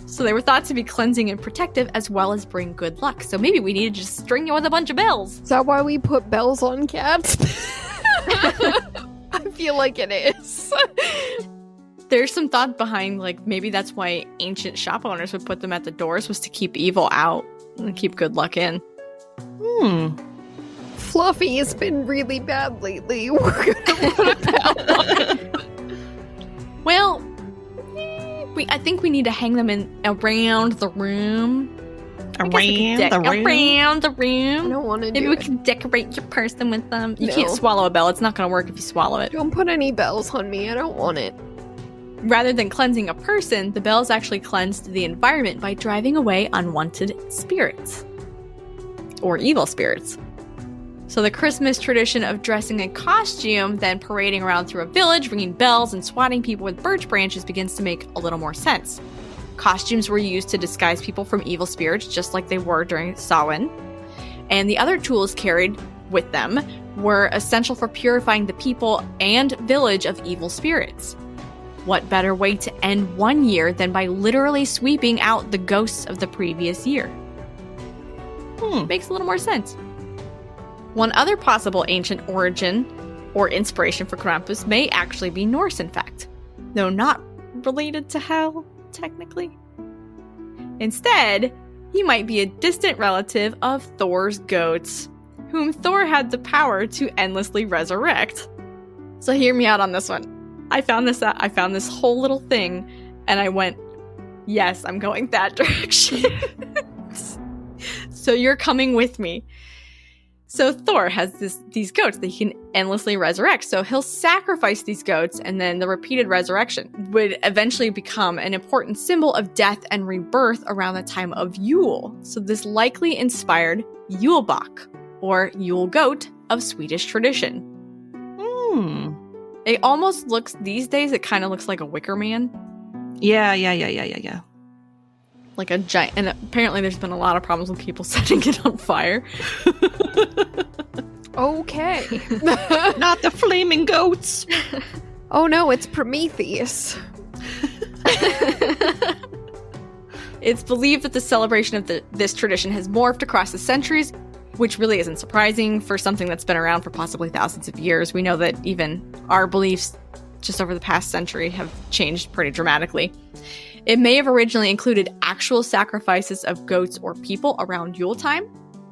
So they were thought to be cleansing and protective, as well as bring good luck. So maybe we need to just string you with a bunch of bells. Is that why we put bells on cats? I feel like it is. There's some thought behind, like, maybe that's why ancient shop owners would put them at the doors, was to keep evil out and keep good luck in. Fluffy has been really bad lately. We're gonna put a bell on it. Well, I think we need to hang them around the room. Around the room. I don't want to do Maybe we can decorate your person with them. You can't swallow a bell. It's not going to work if you swallow it. Don't put any bells on me. I don't want it. Rather than cleansing a person, the bells actually cleansed the environment by driving away unwanted spirits. Or evil spirits. So the Christmas tradition of dressing in costume, then parading around through a village, ringing bells, and swatting people with birch branches begins to make a little more sense. Costumes were used to disguise people from evil spirits, just like they were during Samhain. And the other tools carried with them were essential for purifying the people and village of evil spirits. What better way to end one year than by literally sweeping out the ghosts of the previous year? Makes a little more sense. One other possible ancient origin or inspiration for Krampus may actually be Norse, in fact, though not related to hell, technically. Instead, he might be a distant relative of Thor's goats, whom Thor had the power to endlessly resurrect. So hear me out on this one. I found this whole little thing, and I went, yes, I'm going that direction. So you're coming with me. So Thor has these goats that he can endlessly resurrect. So he'll sacrifice these goats, and then the repeated resurrection would eventually become an important symbol of death and rebirth around the time of Yule. So this likely inspired Yule Bak, or Yule Goat, of Swedish tradition. It almost looks, these days, it kind of looks like a Wicker Man. Yeah. Like a giant, and apparently there's been a lot of problems with people setting it on fire. Okay. Not the flaming goats. Oh no, it's Prometheus. It's believed that the celebration of this tradition has morphed across the centuries, which really isn't surprising for something that's been around for possibly thousands of years. We know that even our beliefs just over the past century have changed pretty dramatically. It may have originally included actual sacrifices of goats or people around Yule time.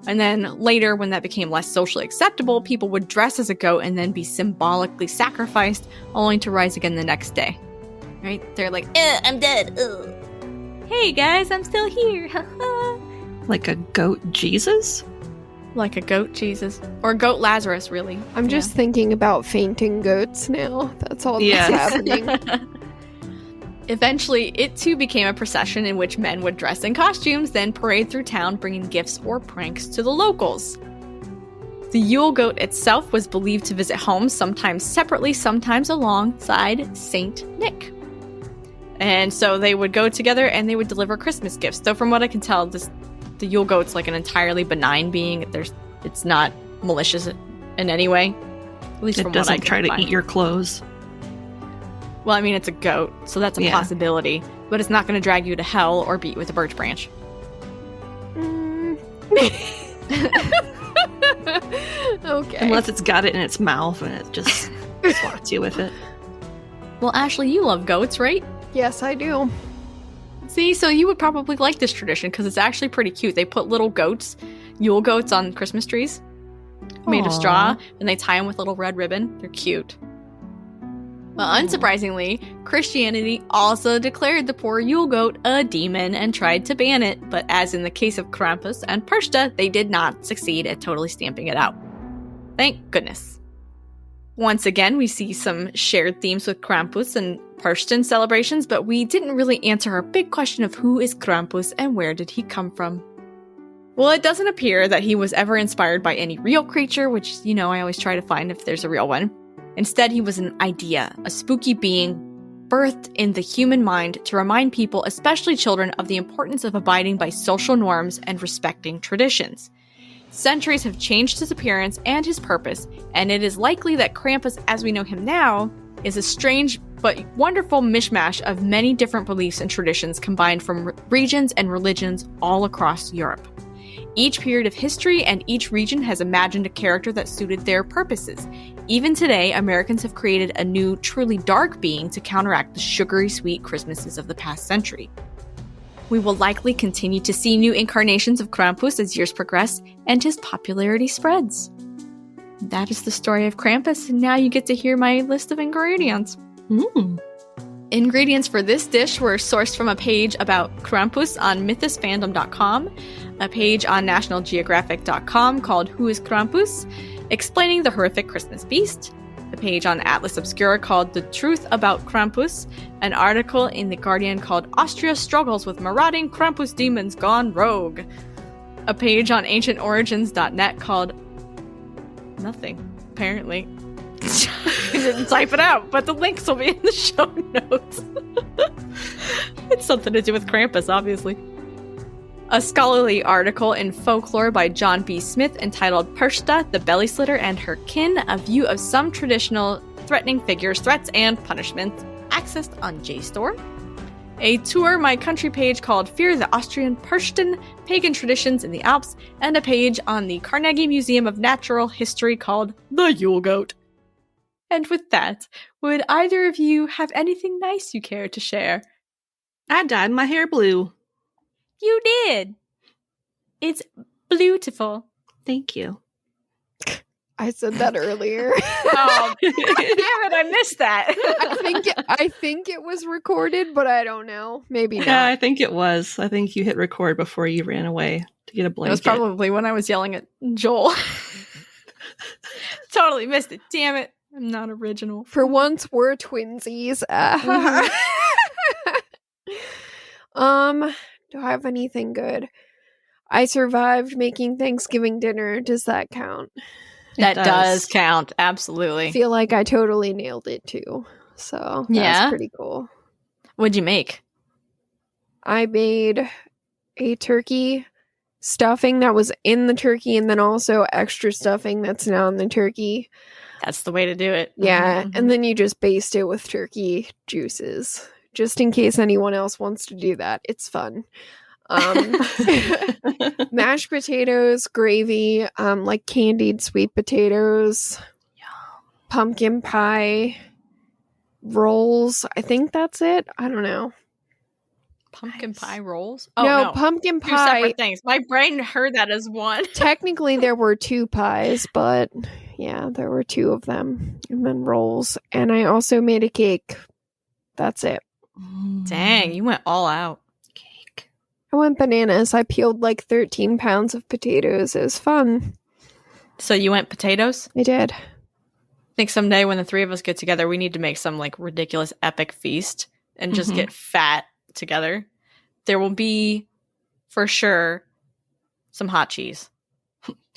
And then later, when that became less socially acceptable, people would dress as a goat and then be symbolically sacrificed, only to rise again the next day. Right? They're like, I'm dead. Ugh. Hey guys, I'm still here. Like a goat Jesus? Like a goat Jesus. Or goat Lazarus, really. I'm just thinking about fainting goats now. That's all that's happening. Eventually, it too became a procession in which men would dress in costumes, then parade through town bringing gifts or pranks to the locals. The Yule Goat itself was believed to visit homes, sometimes separately, sometimes alongside Saint Nick. And so they would go together and they would deliver Christmas gifts. Though from what I can tell, the Yule Goat's like an entirely benign being. It's not malicious in any way. At least from what I can try to eat your clothes. Well, I mean, it's a goat, so that's a possibility. But it's not going to drag you to hell or beat you with a birch branch. Okay. Unless it's got it in its mouth and it just swats you with it. Well, Ashley, you love goats, right? Yes, I do. See, so you would probably like this tradition because it's actually pretty cute. They put little goats, Yule goats, on Christmas trees made of straw, and they tie them with little red ribbon. They're cute. Well, unsurprisingly, Christianity also declared the poor Yule Goat a demon and tried to ban it, but as in the case of Krampus and Perchta, they did not succeed at totally stamping it out. Thank goodness. Once again, we see some shared themes with Krampus and Perchta celebrations, but we didn't really answer our big question of who is Krampus and where did he come from? Well, it doesn't appear that he was ever inspired by any real creature, which, I always try to find if there's a real one. Instead, he was an idea, a spooky being birthed in the human mind to remind people, especially children, of the importance of abiding by social norms and respecting traditions. Centuries have changed his appearance and his purpose, and it is likely that Krampus, as we know him now, is a strange but wonderful mishmash of many different beliefs and traditions combined from regions and religions all across Europe. Each period of history and each region has imagined a character that suited their purposes. Even today, Americans have created a new, truly dark being to counteract the sugary sweet Christmases of the past century. We will likely continue to see new incarnations of Krampus as years progress and his popularity spreads. That is the story of Krampus, and now you get to hear my list of ingredients. Ingredients for this dish were sourced from a page about Krampus on mythosfandom.com, a page on nationalgeographic.com called Who is Krampus?, explaining the horrific Christmas beast, a page on Atlas Obscura called The Truth About Krampus, an article in The Guardian called Austria Struggles with Marauding Krampus Demons Gone Rogue, a page on ancientorigins.net called Nothing, apparently. I didn't type it out, but the links will be in the show notes. It's something to do with Krampus, obviously. A scholarly article in Folklore by John B. Smith entitled Perchta, the Belly Slitter and Her Kin, a view of some traditional threatening figures, threats, and punishments, accessed on JSTOR. A Tour My Country page called Fear the Austrian Perchtan, Pagan Traditions in the Alps, and a page on the Carnegie Museum of Natural History called The Yule Goat. And with that, would either of you have anything nice you care to share? I dyed my hair blue. You did. It's beautiful. Thank you. I said that earlier. Oh, damn it, I missed that. I think it was recorded, but I don't know. Maybe not. Yeah, I think it was. I think you hit record before you ran away to get a It blanket. was probably when I was yelling at Joel. Totally missed it. Damn it. I'm not original. For once, we're twinsies. Do I have anything good? I survived making Thanksgiving dinner. Does that count? That does count. Absolutely. I feel like I totally nailed it too. So that's pretty cool. What'd you make? I made a turkey stuffing that was in the turkey and then also extra stuffing that's now in the turkey. That's the way to do it. Yeah, Mm-hmm. and then you just baste it with turkey juices. Just in case anyone else wants to do that. It's fun. Mashed potatoes, gravy, like candied sweet potatoes, pumpkin pie, rolls. I think that's it. I don't know. Pumpkin pie rolls? No, pumpkin Two pie. separate things. My brain heard that as one. Technically, there were 2 pies, but yeah, there were 2 of them. And then rolls. And I also made a cake. That's it. Dang, you went all out. Cake. I went bananas. I peeled like 13 pounds of potatoes. It was fun. So you went potatoes? I did. I think someday when the 3 of us get together, we need to make some like ridiculous epic feast and just get fat together. There will be, for sure, some hot cheese.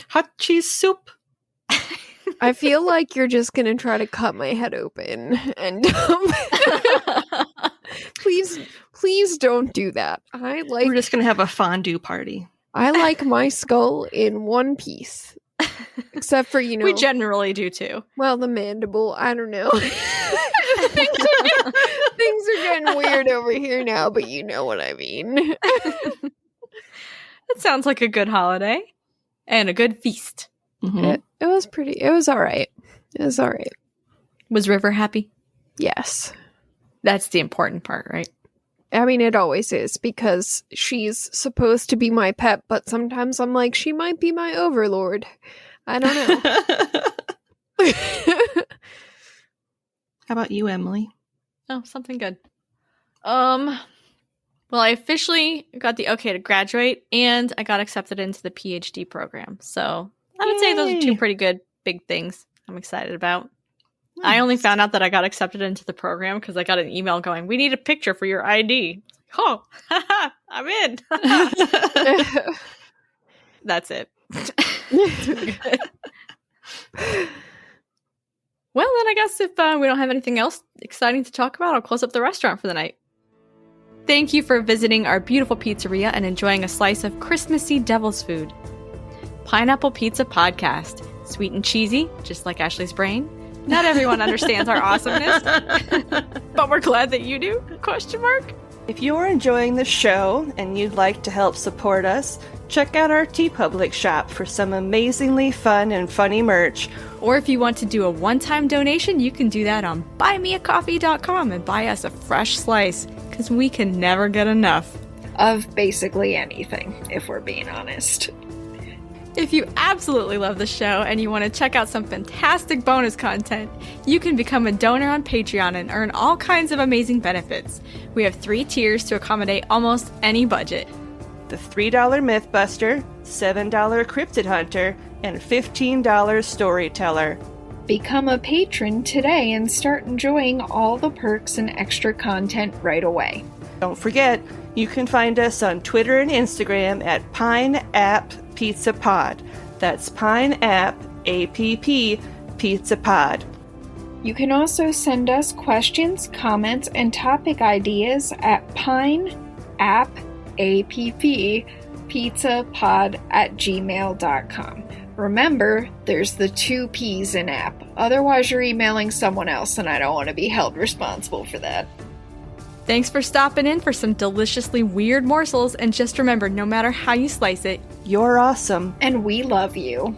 Hot cheese soup. I feel like you're just going to try to cut my head open. And please don't do that. We're just going to have a fondue party. I like my skull in one piece. Except for, We generally do too. Well, the mandible. I don't know. Things are getting weird over here now, but you know what I mean. That sounds like a good holiday and a good feast. It was all right. It was all right. Was River happy? Yes. That's the important part, right? I mean, it always is because she's supposed to be my pet, but sometimes I'm like, she might be my overlord. I don't know. How about you, Emily? Oh, something good. Well, I officially got the okay to graduate, and I got accepted into the PhD program. So I would say those are 2 pretty good big things I'm excited about. Nice. I only found out that I got accepted into the program because I got an email going, "We need a picture for your ID." Oh, I'm in. That's it. Well, then I guess if we don't have anything else exciting to talk about, I'll close up the restaurant for the night. Thank you for visiting our beautiful pizzeria and enjoying a slice of Christmassy devil's food. Pineapple Pizza Podcast. Sweet and cheesy, just like Ashley's brain. Not everyone understands our awesomeness, but we're glad that you do, ? If you're enjoying the show and you'd like to help support us, check out our TeePublic shop for some amazingly fun and funny merch. Or if you want to do a one-time donation, you can do that on buymeacoffee.com and buy us a fresh slice, because we can never get enough. Of basically anything, if we're being honest. If you absolutely love the show and you want to check out some fantastic bonus content, you can become a donor on Patreon and earn all kinds of amazing benefits. We have 3 tiers to accommodate almost any budget. The $3 Mythbuster, $7 Cryptid Hunter, and $15 Storyteller. Become a patron today and start enjoying all the perks and extra content right away. Don't forget, you can find us on Twitter and Instagram at PineAppPizzaPod. That's PineApp, A-P-P, Pizza Pod. You can also send us questions, comments, and topic ideas at pineapppizzapod@gmail.com. Remember, there's the 2 P's in app. Otherwise, you're emailing someone else, and I don't want to be held responsible for that. Thanks for stopping in for some deliciously weird morsels, and just remember, no matter how you slice it, you're awesome. And we love you.